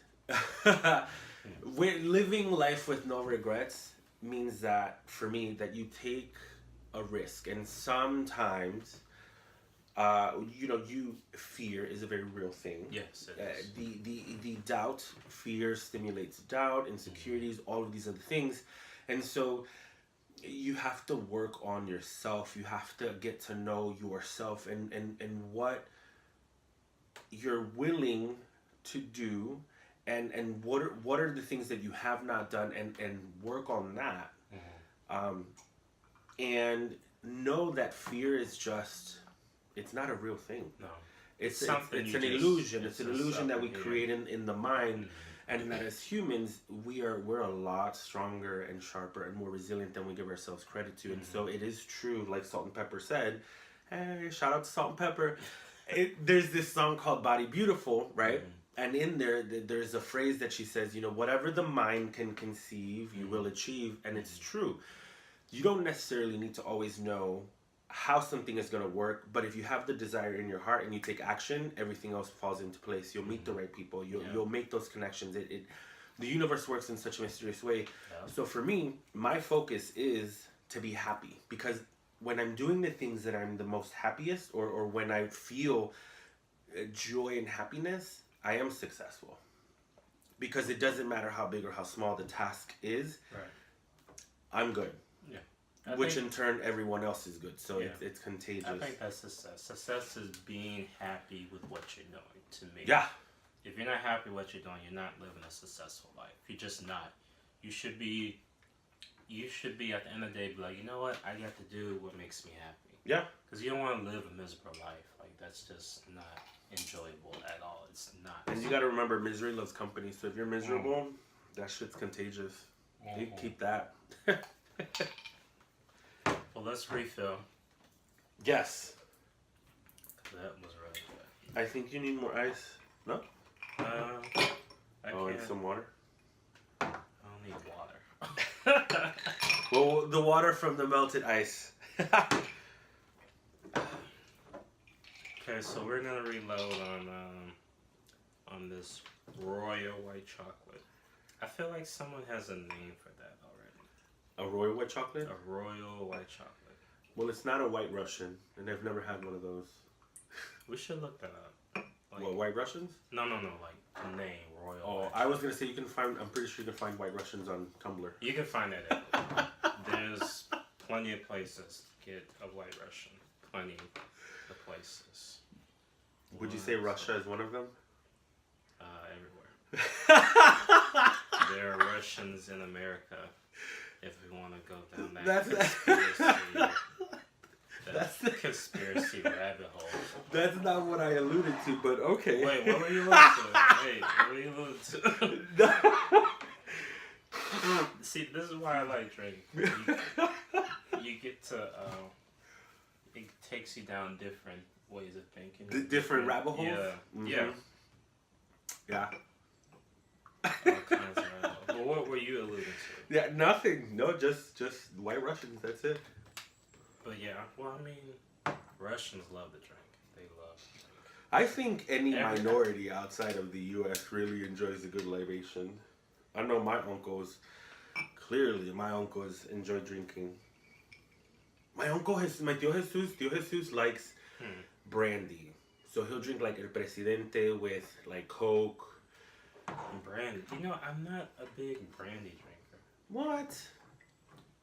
living life with no regrets means that, for me, that you take a risk, and sometimes fear is a very real thing. Yes, it is. The doubt, fear stimulates doubt, insecurities, all of these other things, and so you have to work on yourself. You have to get to know yourself and what you're willing to do, and what are the things that you have not done, and work on that. And know that fear is it's not a real thing. No. It's an illusion. It's an illusion that we create in the mind, and that as humans, we're a lot stronger and sharper and more resilient than we give ourselves credit to. And so it is true, like Salt and Pepper said. Hey, shout out to Salt and Pepper. There's this song called Body Beautiful, right? And in there's a phrase that she says, you know, whatever the mind can conceive, you will achieve. And it's true. You don't necessarily need to always know how something is going to work, but if you have the desire in your heart and you take action, everything else falls into place. You'll meet the right people. You'll make those connections. The universe works in such a mysterious way. So for me, my focus is to be happy, because when I'm doing the things that I'm the most happiest, or when I feel joy and happiness, I am successful. Because it doesn't matter how big or how small the task is. Right. I'm good. Which in turn, everyone else is good. So it's contagious. I think that's success. Success is being happy with what you're doing, to me. Yeah. If you're not happy with what you're doing, you're not living a successful life. You're just not. You should be at the end of the day, be like, you know what? I got to do what makes me happy. Yeah. Because you don't want to live a miserable life. Like, that's just not enjoyable at all. It's not. And you got to remember, misery loves company. So if you're miserable, that shit's contagious. You keep that. Well, let's refill. Yes. That was really good. I think you need more ice. No? And some water? I don't need water. Well, the water from the melted ice. Okay, so we're gonna reload on this Royal white chocolate. I feel like someone has a name for that already. A royal white chocolate? A royal white chocolate. Well, it's not a white Russian, and I've never had one of those. We should look that up. Like, what, white Russians? No, like the name, royal. Oh, I was gonna say you can find. I'm pretty sure you can find white Russians on Tumblr. You can find that. There's plenty of places to get a white Russian. Plenty of places. Would you say Russia is one of them? Everywhere. There are Russians in America. If we want to go down that's the conspiracy rabbit hole. That's not what I alluded to, but okay. Wait, what were you alluding to? See, this is why I like drinking. You get to, it takes you down different ways of thinking. Different rabbit holes? Yeah. Mm-hmm. Yeah. All kinds of rabbit holes. Well, what were you alluding to? Yeah, nothing. No, just white Russians. That's it. But yeah, well, I mean, Russians love to drink. They love to drink. I think any minority outside of the U.S. really enjoys a good libation. I know my uncles enjoy drinking. My Tío Jesus likes brandy. So he'll drink like El Presidente with like Coke. Brandy. You know, I'm not a big brandy drinker. What?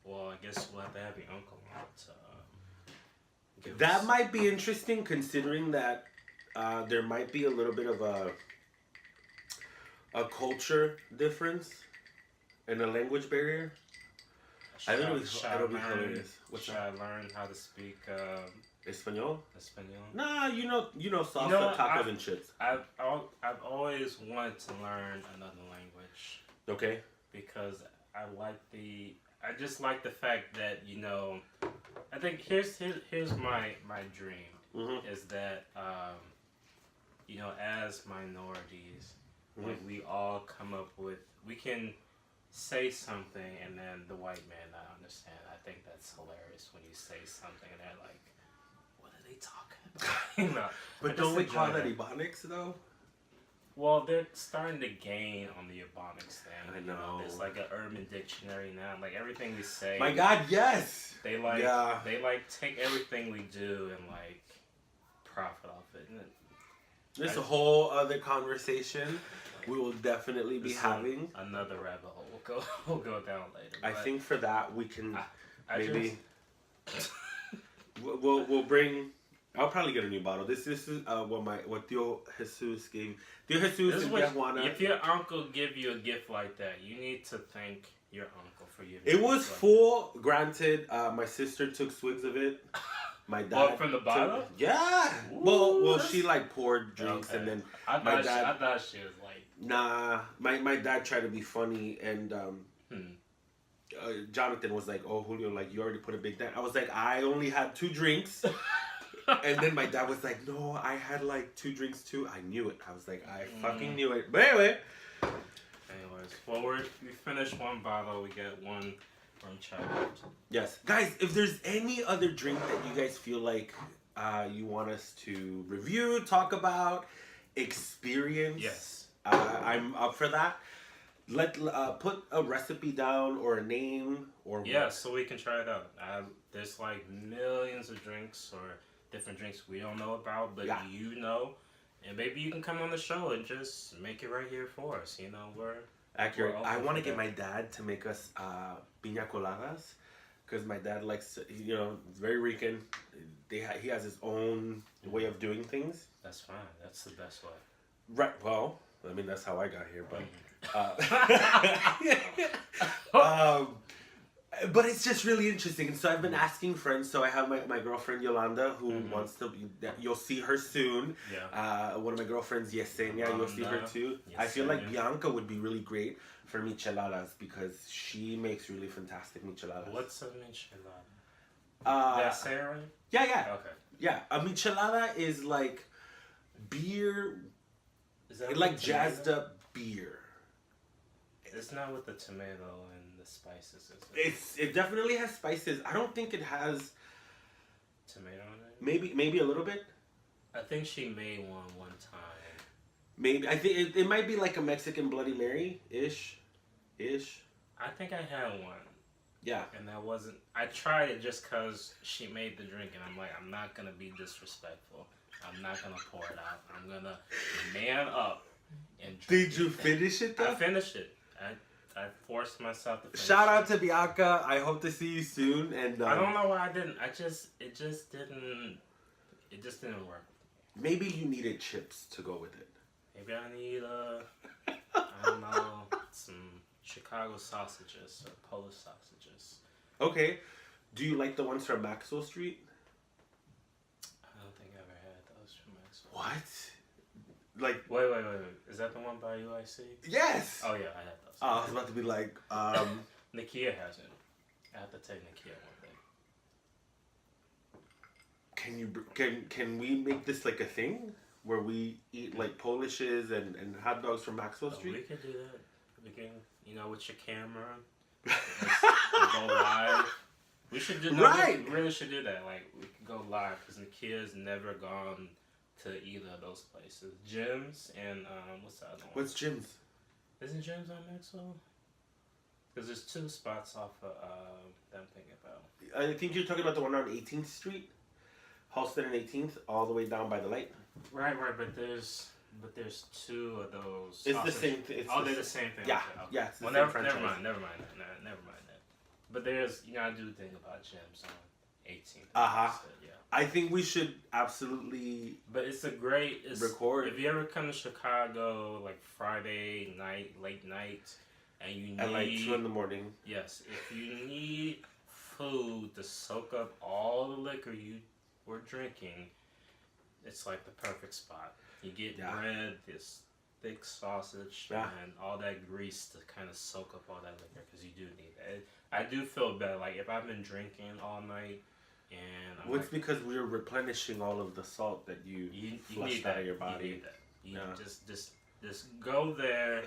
Well, I guess we'll have to have your uncle on to that might be interesting, considering that there might be a little bit of a culture difference and a language barrier. I think it'll be hilarious. Should I learn how to speak Espanol? Espanol? Nah, you know salsa, tacos, and chips. I've always wanted to learn another language. Okay. Because I just like the fact that, you know, I think here's my dream is that you know, as minorities, like we all come up with, we can say something and then the white man not understand. I think that's hilarious when you say something and they're like, what are they talking about? You know, but don't we call that Ebonics though? Well, they're starting to gain on the Ebonics thing. I know. There's like an urban dictionary now. Like everything we say. My God, yes. They take everything we do and like profit off it. This is a whole other conversation we will definitely be having. Another rabbit hole. We'll go down later. I think for that we can maybe just... we'll bring. I'll probably get a new bottle. This is what Tío Jesus gave. Tío Jesus and Juana. If your uncle give you a gift like that, you need to thank your uncle for you. It was full. Granted, my sister took swigs of it. My dad from the bottle. Yeah. Ooh, well, she like poured drinks and then I thought she was like. Nah, my dad tried to be funny and Jonathan was like, "Oh, Julio, like you already put a big dent." I was like, "I only had 2 drinks." And then my dad was like, "No, I had like 2 drinks too." I knew it. I was like, I fucking knew it. But anyway. Anyways, well, we finished one bottle. We get one from childhood. Yes. Guys, if there's any other drink that you guys feel like you want us to review, talk about, experience. Yes. I'm up for that. Put a recipe down or a name or so we can try it out. There's like millions of drinks or different drinks we don't know about, but you know, and maybe you can come on the show and just make it right here for us. You know, we're accurate. I want to get my dad to make us piña coladas because my dad likes, you know, it's very Rican. He has his own way of doing things. That's fine. That's the best way. Right. Well, I mean that's how I got here, but. But it's just really interesting. And so I've been asking friends. So I have my girlfriend Yolanda, who wants to be. You'll see her soon. Yeah. One of my girlfriends Yesenia, you'll see her too. Yesenia. I feel like Bianca would be really great for micheladas because she makes really fantastic micheladas. What's a michelada? Did I say it right? Yeah. Okay. Yeah, a michelada is like beer. Is that like jazzed up beer. It's not with the tomato and the spices, is it? It definitely has spices. I don't think it has tomato in it. Maybe a little bit. I think she made one time. Maybe I think it might be like a Mexican Bloody Mary ish. I think I had one. Yeah. And that wasn't. I tried it just because she made the drink, and I'm like, I'm not gonna be disrespectful. I'm not gonna pour it out. I'm gonna man up and drink Did you finish it though? I finished it. I forced myself to finish Shout out to Bianca. I hope to see you soon. And I don't know why I didn't. It just didn't work. Maybe you needed chips to go with it. Maybe I need I don't know, some Chicago sausages or Polish sausages. Okay. Do you like the ones from Maxwell Street? I don't think I ever had those from Maxwell. What? Like wait. Is that the one by UIC? yes. Oh yeah, I had those. I was about to be like, Nikia has it. I have to take Nikia one day. can we make this like a thing where we eat like Polishes and hot dogs from Maxwell We Street? could do that. We can, with your camera, let's go live. We should do. Right. We really should do that. Like we could go live because Nikia's never gone to either of those places. Jim's and what's the other one? What's Jim's? Isn't Jim's on Maxwell? Because there's two spots off of that I'm thinking about. I think you're talking about the one on 18th Street, Halsted and 18th, all the way down by the light. Right. But there's two of those. It's the same thing. They're the same thing. Yeah, Okay. yeah. It's the Well, same never franchise. mind. Never mind that. But there's, I do think about Jim's on 18th. Yeah. I think we should absolutely. But it's a great record. If you ever come to Chicago, like Friday night, late night, and you need At like 2 in the morning. Yes, if you need food to soak up all the liquor you were drinking, it's like the perfect spot. You get bread, this thick sausage, and all that grease to kind of soak up all that liquor because you do need that. I do feel better. Like if I've been drinking all night and Well, it's because we're replenishing all of the salt that you flushed out of your body. You need that. Just go there,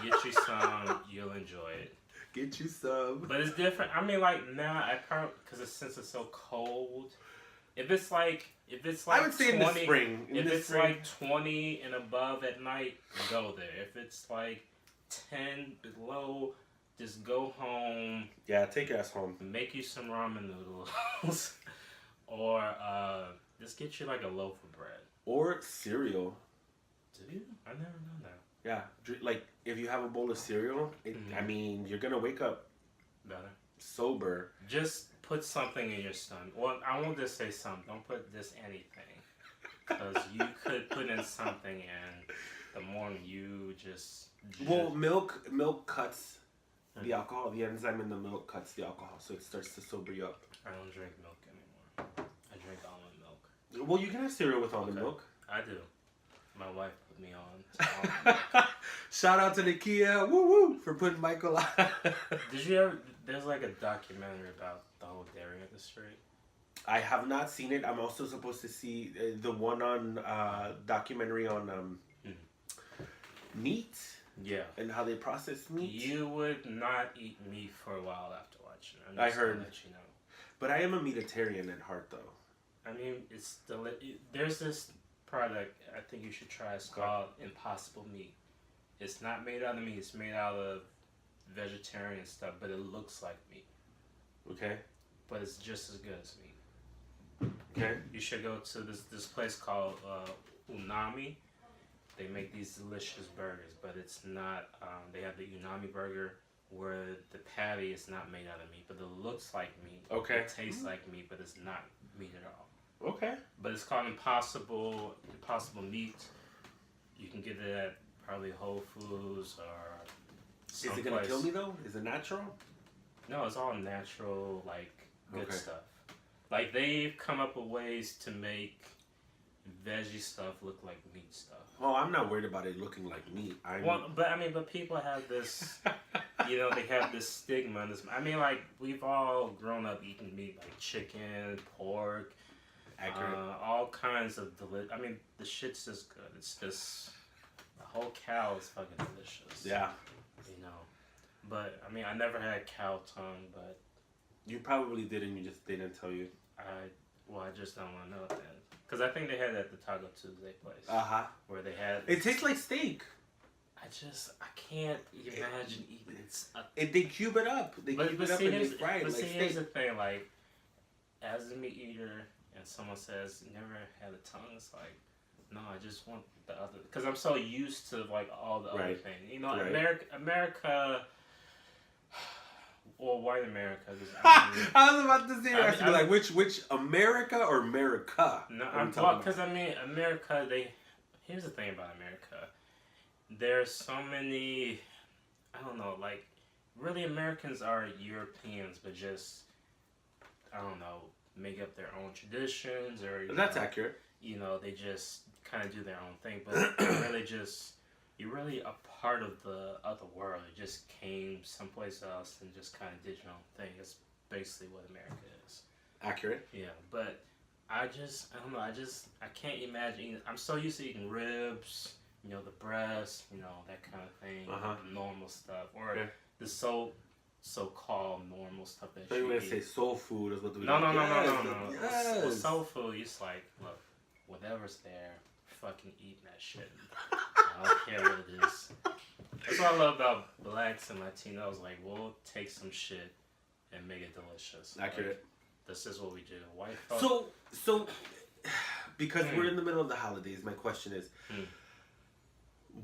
get you some, you'll enjoy it. Get you some. But it's different. I mean, like now, because since it's so cold, if it's like I would say 20, in the spring. Like 20 and above at night, go there. If it's like 10 below, just go home. Yeah, take your ass home. Make you some ramen noodles, or just get you like a loaf of bread or cereal. Do you? I never know that. Yeah, like if you have a bowl of cereal, I mean, you're gonna wake up better, sober. Just put something in your stomach. Well, I won't just say something. Don't put just anything, because you could put in something, and the morning you just. Well, milk cuts the alcohol. The enzyme in the milk cuts the alcohol, so it starts to sober you up. I don't drink milk anymore. I drink almond milk. Well, you can have cereal with almond milk. I do. My wife put me on. Shout out to Nikia, woo, for putting Michael on. Did you ever? There's like a documentary about the whole dairy industry. I have not seen it. I'm also supposed to see the one on documentary on meat. Yeah. And how they process meat. You would not eat meat for a while after watching it. I heard. Let you know. But I am a meatitarian at heart, though. I mean, there's this product I think you should try. It's called Impossible Meat. It's not made out of meat. It's made out of vegetarian stuff, but it looks like meat. Okay. But it's just as good as meat. Okay. You should go to this place called Unami. They make these delicious burgers, but it's not. They have the Unami burger where the patty is not made out of meat, but it looks like meat. Okay. It tastes like meat, but it's not meat at all. Okay. But it's called Impossible Meat. You can get it at probably Whole Foods or. Is it gonna kill me though? Is it natural? No, it's all natural, like good stuff. Like they've come up with ways to make veggie stuff look like meat stuff. Oh, I'm not worried about it looking like meat. But people have this, they have this stigma. Like we've all grown up eating meat, like chicken, pork, all kinds of the shit's just good. It's just the whole cow is fucking delicious. Yeah. But I never had cow tongue, but you probably did, and you just didn't tell you. I Well, I just don't want to know that. Because I think they had it at the Taco Tuesday place. Where they had... It tastes like steak. I can't imagine eating it. They cube it up. They cube it up and they fry it like steak. Here's the thing, like, as a meat eater, and someone says, never had a tongue, it's like, no, I just want the other... Because I'm so used to, like, all the other things. You know, America... Well, white America. I was about to say, like, which America or America? No, because America, here's the thing about America. There's so many, I don't know, like, really Americans are Europeans, but just, I don't know, make up their own traditions or... That's accurate. You know, they just kind of do their own thing, but you're really a part of the other world. You just came someplace else and just kind of did your own thing. It's basically what America is. Accurate. Yeah, but I don't know, I can't imagine eating, I'm so used to eating ribs, you know, the breast, you know, that kind of thing, normal stuff, or the so-called normal stuff that you eat. You're going to say soul food is what the... No. Yes. With soul food, it's like, look, whatever's there, fucking eating that shit. I don't care what it is. That's what I love about blacks and Latinos. Like, we'll take some shit and make it delicious. Accurate. Like, this is what we do. White folks. So, because we're in the middle of the holidays, my question is,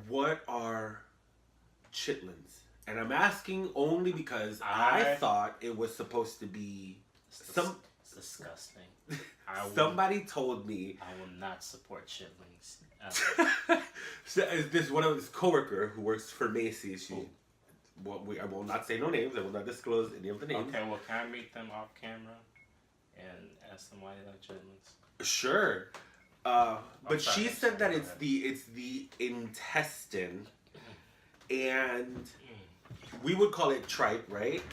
what are chitlins? And I'm asking only because I thought it was supposed to be It's disgusting. Somebody told me I will not support chitlins. So this one of his coworker who works for Macy's. I will not say no names. I will not disclose any of the names. Okay, well, can I meet them off camera and ask them why they like chitlins? Sure. But she said that it's the intestine, and we would call it tripe, right?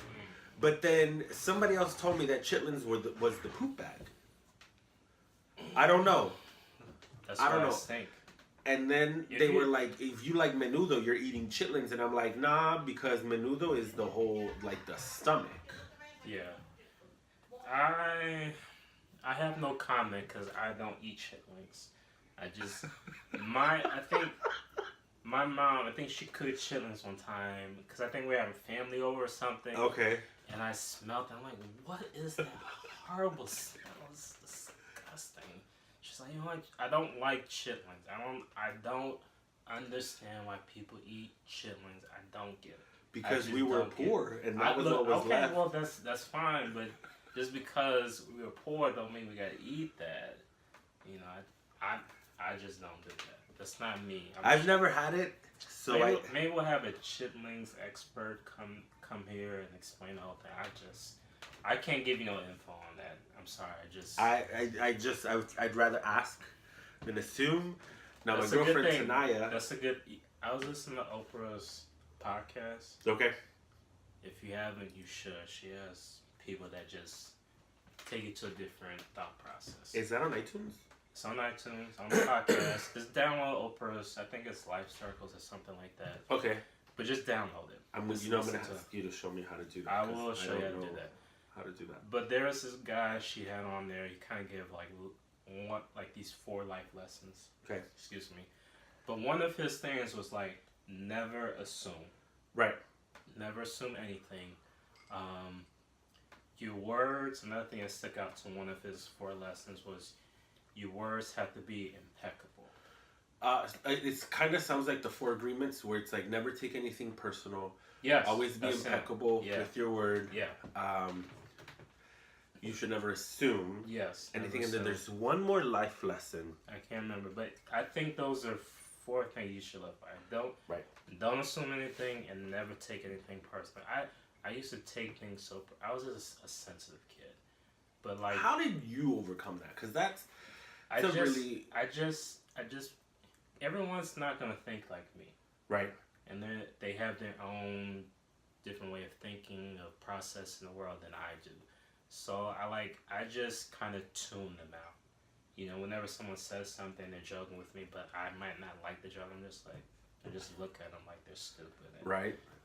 But then somebody else told me that chitlins was the poop bag. I don't know. That's what I think. And then they were like, if you like menudo, you're eating chitlins. And I'm like, nah, because menudo is the whole, like, the stomach. Yeah. I have no comment because I don't eat chitlins. I think my mom, she cooked chitlins one time because I think we had a family over or something. Okay. And I smelled it. I'm like, what is that horrible smell? It's disgusting. She's like, you know what? I don't like chitlins. I don't understand why people eat chitlins. I don't get it. Because we were poor, and that was what was left. Okay, well, that's fine, but just because we were poor don't mean we gotta eat that. You know, I just don't do that. That's not me. I've never had it, so maybe we'll have a chitlins expert come here and explain the whole thing. I can't give you no info on that. I'm sorry. I'd rather ask than assume. Now my girlfriend Tanaya. That's a good. I was listening to Oprah's podcast. Okay. If you haven't, you should. She has people that just take it to a different thought process. Is that on iTunes? It's on iTunes, on the podcast. Just download Oprah's, I think it's Life Circles or something like that. Okay. But just download it. I'm going to ask you to show me how to do that. I will show you how to do that. But there was this guy she had on there. He kind of gave like these 4 life lessons. Okay. Excuse me. But one of his things was like, never assume. Right. Never assume anything. Your words, another thing that stuck out to one of his 4 lessons was, your words have to be impeccable. It kind of sounds like the 4 agreements where it's like never take anything personal. Yes. Always be impeccable with your word. Yeah. You should never assume. Yes. Anything. And then there's one more life lesson. I can't remember, but I think those are 4 things you should live by. Don't assume anything and never take anything personal. I used to take things so. I was just a sensitive kid, but like. How did you overcome that? Because that's. I just. Everyone's not gonna think like me. Right. And they have their own different way of thinking, of processing the world than I do. So I just kind of tune them out. You know, whenever someone says something, they're joking with me, but I might not like the joke. I'm just like, I just look at them like they're stupid.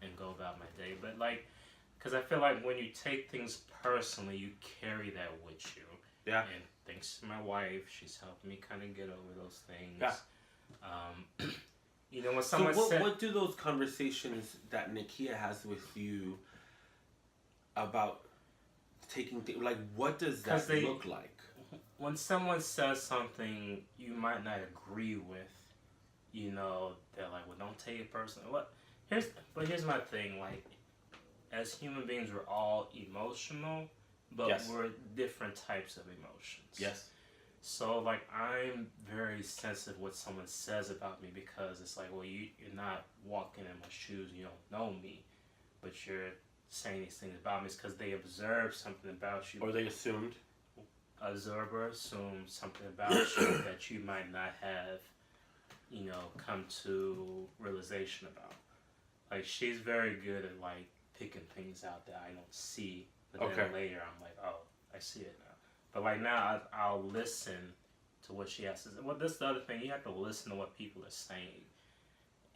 And go about my day. But because I feel like when you take things personally, you carry that with you. Yeah. And thanks to my wife, she's helped me kind of get over those things. Yeah. You know, when someone so what do those conversations that Nakia has with you about taking like what does that look like? When someone says something you might not agree with, you know, they're like, well, don't take it personally. Here's my thing, like, as human beings, we're all emotional, but Yes. we're different types of emotions. Yes. So, like, I'm very sensitive what someone says about me, because it's like, well, you're not walking in my shoes, you don't know me, but you're saying these things about me. It's because they observed something about you. Or they assumed. Observe or assume something about you that you might not have, you know, come to realization about. Like, she's very good at, like, picking things out that I don't see, but then later I'm like, oh, I see it now. But like now, I'll listen to what she has to say. Well, that's the other thing. You have to listen to what people are saying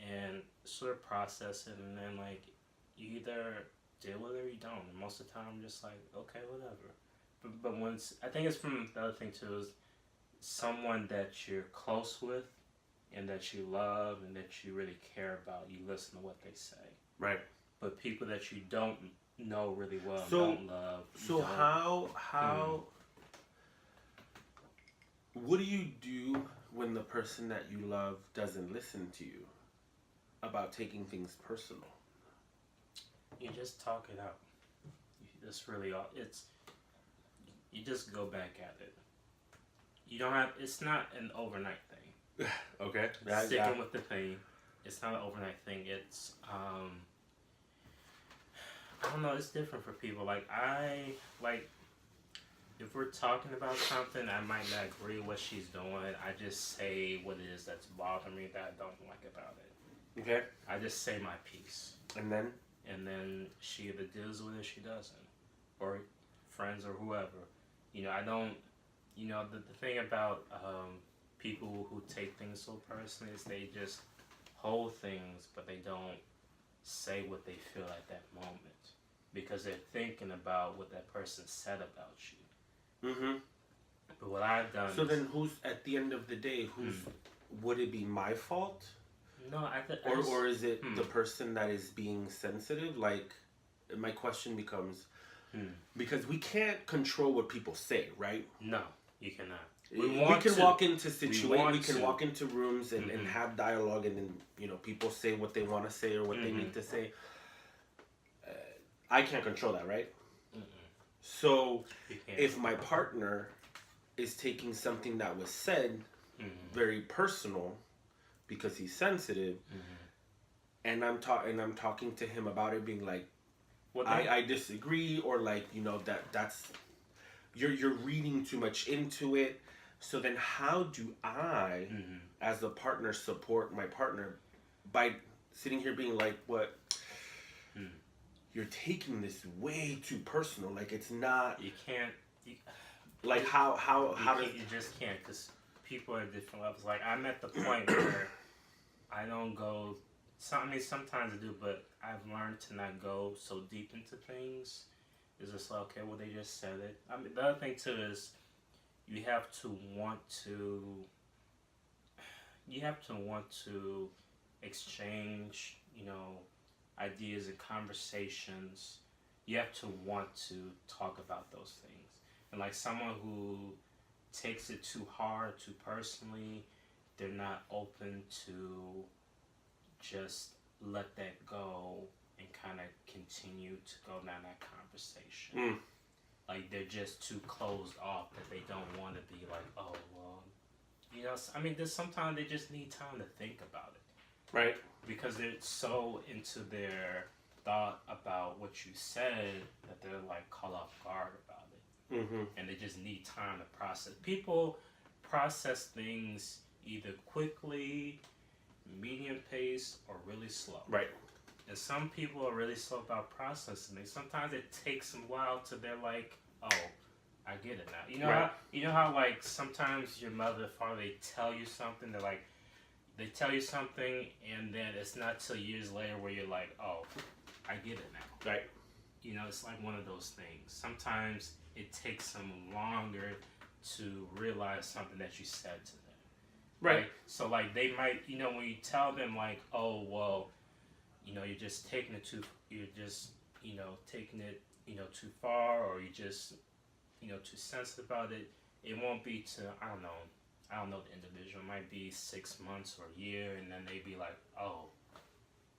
and sort of process it, and then like you either deal with it or you don't. And most of the time, I'm just like, okay, whatever. But once, I think it's from the other thing too, is someone that you're close with and that you love and that you really care about, you listen to what they say. Right. But people that you don't know really well, don't love. So how what do you do when the person that you love doesn't listen to you about taking things personal? You just talk it out. That's really all. You just go back at it. You don't have. It's not an overnight thing. Okay. Sticking with the thing. It's not an overnight thing. It's I don't know. It's different for people. If we're talking about something, I might not agree with what she's doing. I just say what it is that's bothering me that I don't like about it. Okay. I just say my piece. And then she either deals with it or she doesn't. Or friends or whoever. You know, I don't, you know, the thing about people who take things so personally is they just hold things, but they don't say what they feel at that moment. Because they're thinking about what that person said about you. Mm-hmm. But what I've done. So then, who's at the end of the day? Would it be my fault? No, or is it the person that is being sensitive? Like, my question becomes, because we can't control what people say, right? No, you cannot. We can walk into situations. We can walk into rooms and have dialogue, and then people say what they want to say or what they need to say. I can't control that, right? So if my partner is taking something that was said very personal because he's sensitive, and I'm talking to him about it, being like, I disagree, or like that's you're reading too much into it. So then how do I, as a partner, support my partner by sitting here being like, what? You're taking this way too personal. Like, it's not. You can't. Like, how does you just can't, because people are at different levels. Like, I'm at the point where I don't go. Sometimes I do, but I've learned to not go so deep into things. It's just like, okay, well, they just said it. I mean, the other thing too is you have to want to exchange, ideas and conversations. You have to want to talk about those things. And like someone who takes it too hard, too personally, they're not open to just let that go and kind of continue to go down that conversation. Like, they're just too closed off that they don't want to be like, oh, well, there's sometimes they just need time to think about it. Right. Because they're so into their thought about what you said that they're like caught off guard about it. And they just need time to process. People process things either quickly, medium pace, or really slow. Right. And some people are really slow about processing things. Sometimes it takes them a while to they're like, oh, I get it now. You know how like sometimes your mother or father, they tell you something, they tell you something, and then it's not till years later where you're like, oh, I get it now. Right. It's like one of those things. Sometimes it takes them longer to realize something that you said to them. Right. Like, so like they might, when you tell them like, oh well, you're just taking it too, you're just, taking it, too far, or you just, too sensitive about it. It won't be to, I don't know the individual. It might be 6 months or a year, and then they be like, oh,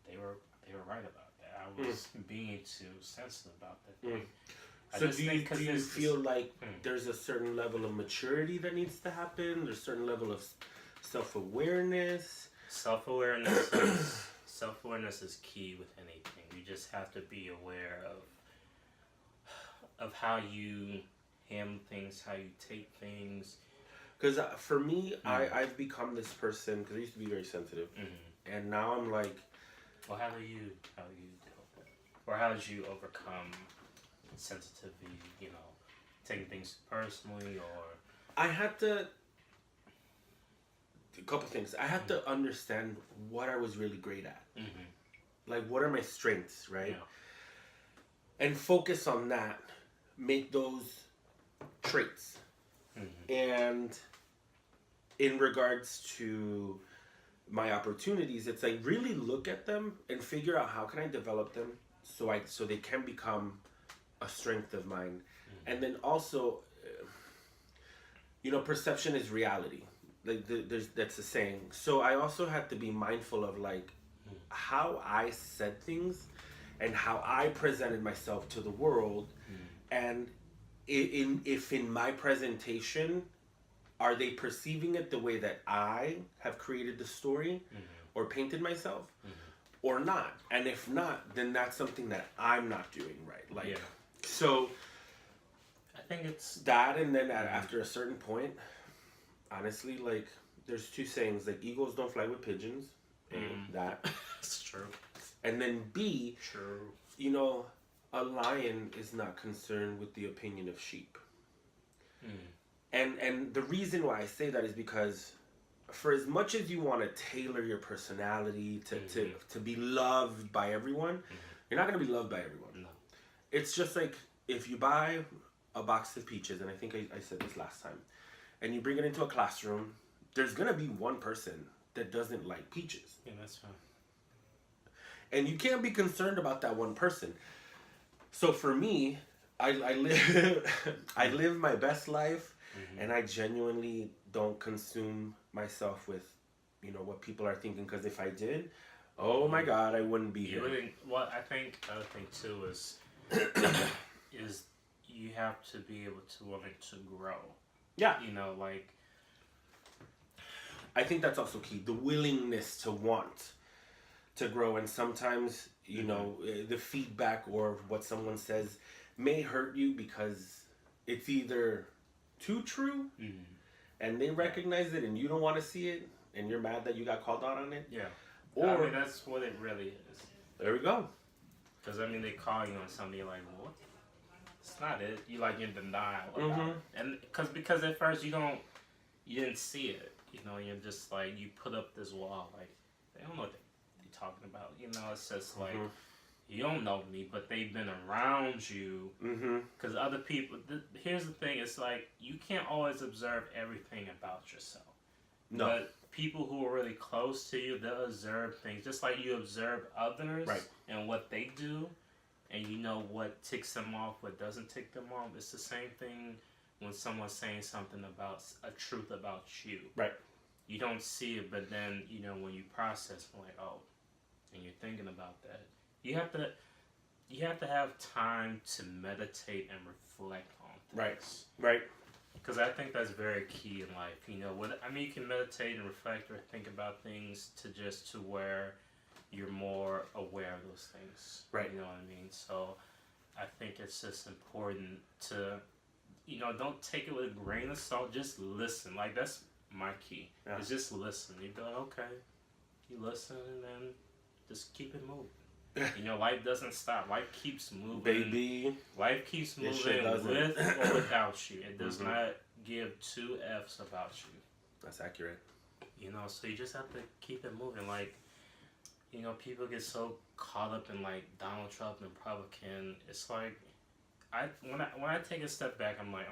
they were right about that. I was being too sensitive about that thing. So do you feel like there's a certain level of maturity that needs to happen? There's a certain level of self-awareness? Self-awareness is key with anything. You just have to be aware of how you handle things, how you take things. Because for me, I've become this person, because I used to be very sensitive, and now I'm like... Well, how do you deal with it? Or how did you overcome sensitivity, taking things personally, or... I had to... A couple things. I had to understand what I was really great at. Like, what are my strengths, right? Yeah. And focus on that. Make those traits. And in regards to my opportunities, it's like really look at them and figure out how can I develop them so they can become a strength of mine. And then also, perception is reality. Like that's the saying. So I also had to be mindful of like how I said things and how I presented myself to the world, and if in my presentation, are they perceiving it the way that I have created the story or painted myself, or not? And if not, then that's something that I'm not doing right. Like, so I think it's that, and then after a certain point, honestly, like, there's two sayings, like, eagles don't fly with pigeons. That. It's true. And then B, true. A lion is not concerned with the opinion of sheep. And the reason why I say that is because for as much as you want to tailor your personality to be loved by everyone, you're not going to be loved by everyone. No. It's just like if you buy a box of peaches, and I think I said this last time, and you bring it into a classroom, there's going to be one person that doesn't like peaches. Yeah, that's fine. And you can't be concerned about that one person. So for me, I live my best life, and I genuinely don't consume myself with, what people are thinking. Because if I did, oh my God, I wouldn't be here. Well, I think the other thing too is you have to be able to willing to grow. Yeah. Like... I think that's also key. The willingness to want to grow. And sometimes, the feedback or what someone says may hurt you because it's either too true and they recognize it and you don't want to see it and you're mad that you got called out on it. Yeah. Or that's what it really is. There we go. Because, they call you on something, you're like, what? It's not it. You like in denial about it. And because at first you didn't see it. You're just like, you put up this wall, like, they don't know what you're talking about. It's just like, you don't know me, but they've been around you. Because other people, here's the thing, it's like, you can't always observe everything about yourself. No. But people who are really close to you, they'll observe things, just like you observe others and what they do, and you know what ticks them off, what doesn't tick them off. It's the same thing when someone's saying something about a truth about you. Right. You don't see it, but then, when you process, like, oh, and you're thinking about that, you have to have time to meditate and reflect on things. Right. Because I think that's very key in life. You can meditate and reflect or think about things to where you're more aware of those things. Right. You know what I mean? So I think it's just important to, don't take it with a grain of salt. Just listen. Like, that's my key. Yeah. Is just listen. You go, okay. You listen and then just keep it moving. Life doesn't stop. Life keeps moving. Baby. Life keeps moving with or without you. It does not give two F's about you. That's accurate. So you just have to keep it moving. Like, people get so caught up in, like, Donald Trump and Republican. It's like, when I take a step back, I'm like,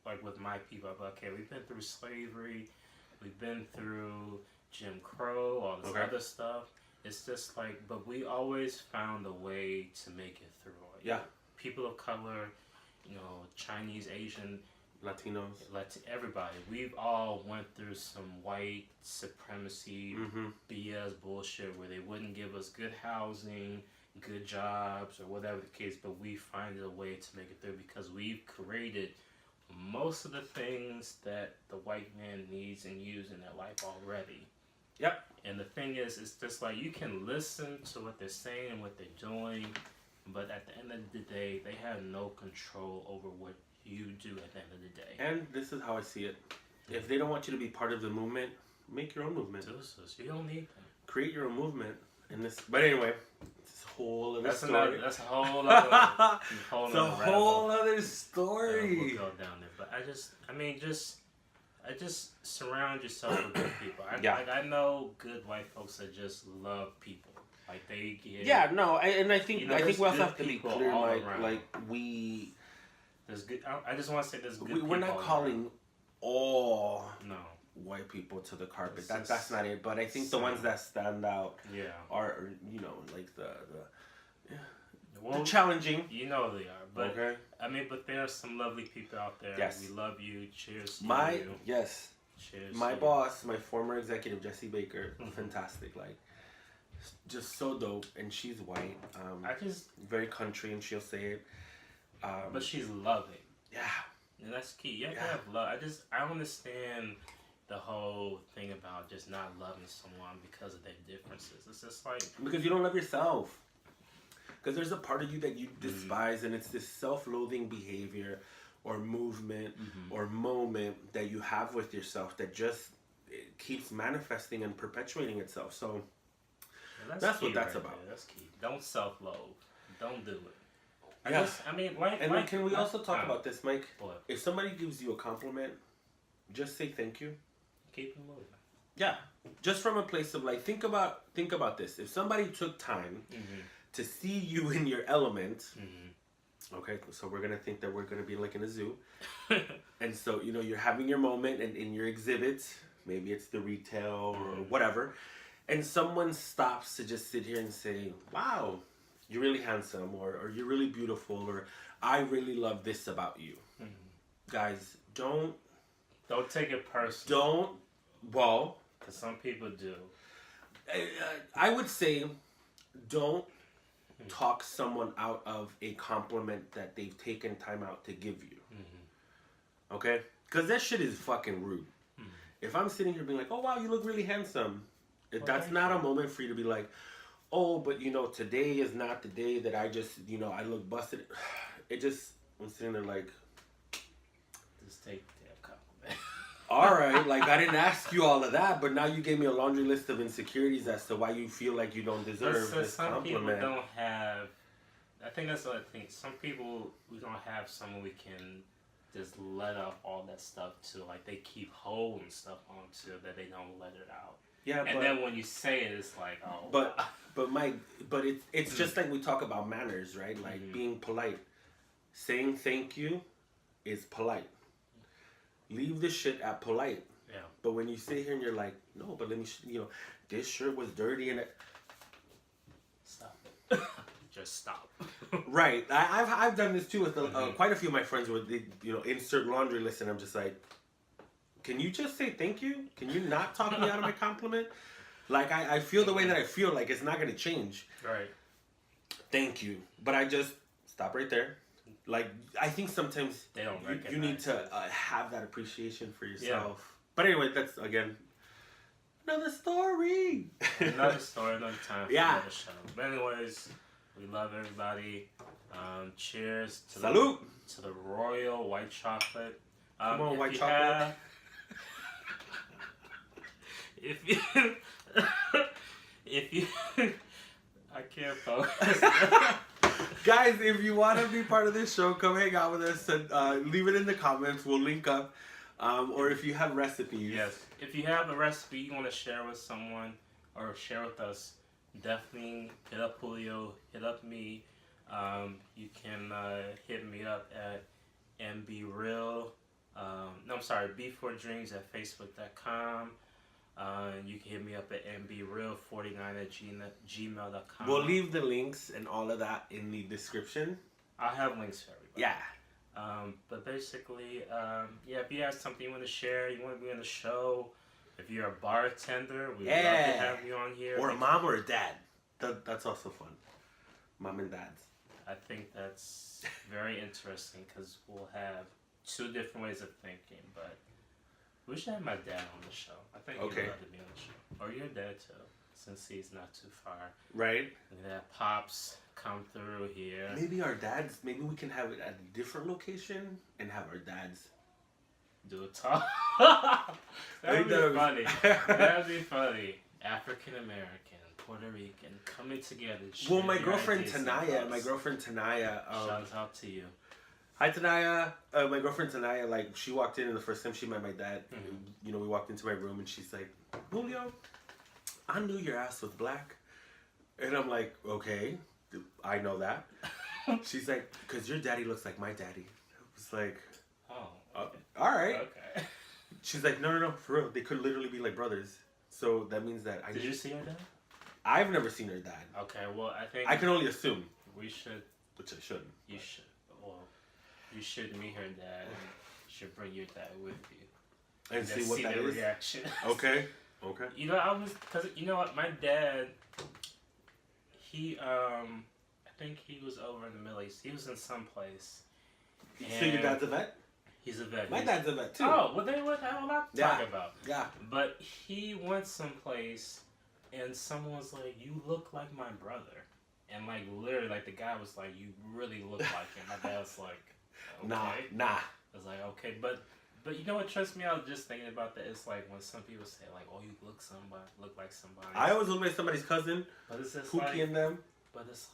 like with my people, I'm like, okay, we've been through slavery, we've been through Jim Crow, all this other stuff. It's just like, but we always found a way to make it through. Like, yeah. People of color, you know, Chinese, Asian, Latinos, everybody. We've all went through some white supremacy BS bullshit where they wouldn't give us good housing, good jobs, or whatever the case. But we find a way to make it through because we've created most of the things that the white man needs and use in their life already. Yep. And the thing is, it's just like you can listen to what they're saying and what they're doing, but at the end of the day, they have no control over what you do at the end of the day. And this is how I see it. If they don't want you to be part of the movement, make your own movement. You don't need them. Create your own movement. But anyway, it's a whole other story. That's a whole other it's a whole other story. We'll go down there. But I just surround yourself with good people. I know good white folks that just love people. Like they get. Yeah, no, I think we also have to be clear. Like we. There's good. I just want to say there's good. We're not calling all no white people to the carpet. That's not it. But I think the ones that stand out are like the challenging. You know they are. But okay. I mean, but there are some lovely people out there. Yes. We love you. Cheers to you. Yes. Cheers. My boss, my former executive, Jessie Baker, fantastic. Like, just so dope. And she's white. Very country, and she'll say it. But she's loving. Yeah. And that's key. You have to have love. I don't understand the whole thing about just not loving someone because of their differences. It's just like... Because you don't love yourself. Because there's a part of you that you despise, and it's this self-loathing behavior or movement or moment that you have with yourself that just keeps manifesting and perpetuating itself. So that's what that's about. There. That's key. Don't self-loathe. Don't do it. Then can we also talk about this, Mike? What? If somebody gives you a compliment, just say thank you. Keep it moving. Yeah, just from a place of like, think about this. If somebody took time to see you in your element, okay, so we're gonna think that we're gonna be like in a zoo, and so you're having your moment and in your exhibit, maybe it's the retail or whatever, and someone stops to just sit here and say, "Wow, you're really handsome," or "You're really beautiful," or "I really love this about you." Guys, don't take it personal. Because some people do. I would say, don't talk someone out of a compliment that they've taken time out to give you. Okay? Because that shit is fucking rude. If I'm sitting here being like, "Oh wow, you look really handsome," that's not a moment for you to be like, "Oh, but today is not the day that I just, I look busted." I'm sitting there like, just take the damn compliment. All right, like I didn't ask you all of that, but now you gave me a laundry list of insecurities as to why you feel like you don't deserve this some compliment. People don't have. I think that's what I think. Some people, we don't have someone we can just let out all that stuff to. Like they keep holding stuff onto that they don't let it out. Yeah, and then when you say it, it's like, oh. But it's just like we talk about manners, right? Like being polite. Saying thank you is polite. Leave this shit at polite. Yeah. But when you sit here and you're like, "No, but let me, this shirt was dirty," and stop it. Just stop. Right. I've done this too with quite a few of my friends where they insert laundry list, and I'm just like, can you just say thank you? Can you not talk me out of my compliment? Like I feel the way that I feel, like it's not gonna change. Right. Thank you. But I just stop right there. Like, I think sometimes they don't you need to have that appreciation for yourself. Yeah. But anyway, that's, again, another story. Another story, another time for another show. But anyways, we love everybody. Cheers to Salud. To the royal white chocolate. Come on, white chocolate. If you I can't focus. Guys, if you want to be part of this show, come hang out with us and leave it in the comments. We'll link up. Or if you have recipes. Yes. If you have a recipe you want to share with someone or share with us, definitely hit up Julio, hit up me. You can hit me up at mbreal No, I'm sorry, b4dreams@facebook.com. You can hit me up at mbreal49@gmail.com. We'll leave the links and all of that in the description. I'll have links for everybody. Yeah. But basically, yeah, if you have something you want to share, you want to be on the show, if you're a bartender, we'd love to have you on here. Or a mom or a dad. That's also fun. Mom and dads. I think that's very interesting because we'll have two different ways of thinking, but we should have my dad on the show. I think he'd love to be on the show. Or your dad too, since he's not too far. Right. And that Pops come through here. Maybe our dads, maybe we can have it at a different location and have our dads do a talk. That would be funny. That would be funny. African American, Puerto Rican, coming together. Well, my girlfriend Tanaya. Shout out to you. Hi, Tanaya. My girlfriend Tanaya, like, she walked in and the first time she met my dad, you know, we walked into my room and she's like, Julio, I knew your ass was black. And I'm like, okay, I know that. She's like, because your daddy looks like my daddy. I was like, oh, okay. All right. Okay. She's like, no, for real. They could literally be like brothers. So that means that Did you see her dad? I've never seen her dad. Okay, well, I think I can only assume. We should. Which I shouldn't. You should. Well, you should meet her dad. And should bring your dad with you. And see what that is. Reaction. Okay. You know, because you know what, my dad, he, I think he was over in the Middle East. He was in some place. So your dad's a vet? He's a vet. My dad's a vet too. Oh, well, they would have a lot to talk about. Yeah. But he went someplace, and someone was like, "You look like my brother," and like literally, like the guy was like, "You really look like him." My dad was like, "Okay." Nah. I was like, "Okay," but you know what? Trust me, I was just thinking about that. It's like when some people say like, "Oh, you look like somebody." I always look like somebody's cousin. But it's just Pookie like, and them. But it's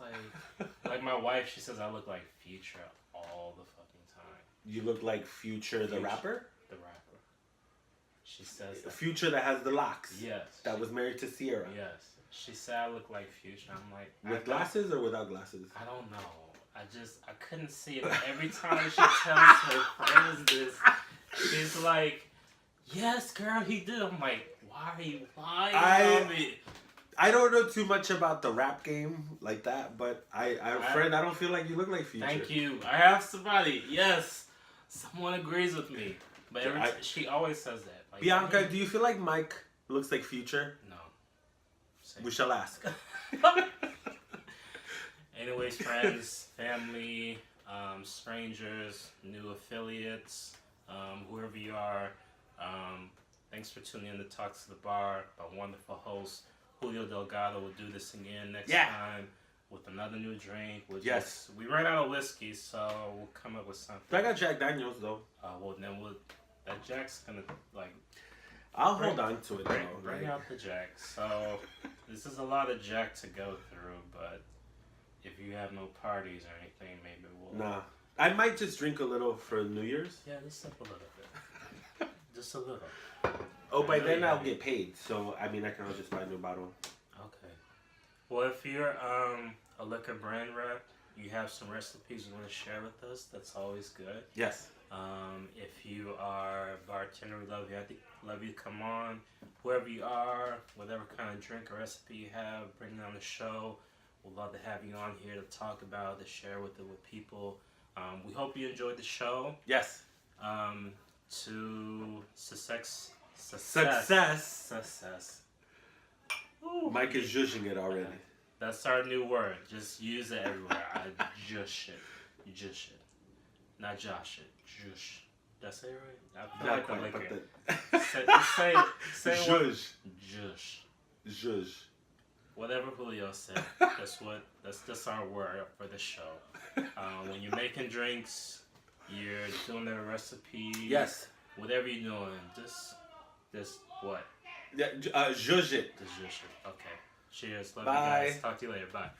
like my wife. She says I look like Future all the fucking time. You look like Future, the rapper? The rapper. She says that. Future that has the locks. Yes. That was married to Sierra. Yes. She said I look like Future. I'm like... With glasses or without glasses? I don't know. I couldn't see it. Every time she tells her friends this, she's like, yes, girl, he did. I'm like, why are you lying on me? I don't know too much about the rap game like that, but I don't feel like you look like Future. Thank you. I have somebody. Yes. Someone agrees with me. But she always says that. Like, Bianca, do you feel like Mike looks like Future? No. We shall ask. Anyways, friends, family, strangers, new affiliates, whoever you are, thanks for tuning in to Talks to the Bar. Our wonderful host, Julio Delgado, will do this again next time with another new drink. We ran out of whiskey, so we'll come up with something. I got Jack Daniels, though. Well, then that Jack's gonna, like... I'll hold on to it, though. Bring out the Jack. So, this is a lot of Jack to go through, but if you have no parties or anything, maybe we'll... Nah. I might just drink a little for New Year's. Yeah, just a little bit. Just a little. Oh, by then I'll get paid, so, I mean, I can just buy a new bottle. Okay. Well, if you're a liquor brand rep, you have some recipes you want to share with us, that's always good. Yes. If you are a bartender, we love you to come on. Whoever you are, whatever kind of drink or recipe you have, bring it on the show. We'd love to have you on here to talk about, to share with people. We hope you enjoyed the show. Yes. To success. Ooh. Mike is zhuzhing it already. That's our new word. Just use it everywhere. I just shit. You just shit. Not Josh shit. Jush. Did I say it right? I feel like the liquor. Say zhuzh. Jush. Zhuzh. Whatever Julio said. That's our word for the show. When you're making drinks, you're doing a recipe. Yes. Whatever you're doing, just what? Yeah, zhuzh it. Just zhuzh it. Okay. Cheers. Love Bye. you guys. Talk to you later. Bye.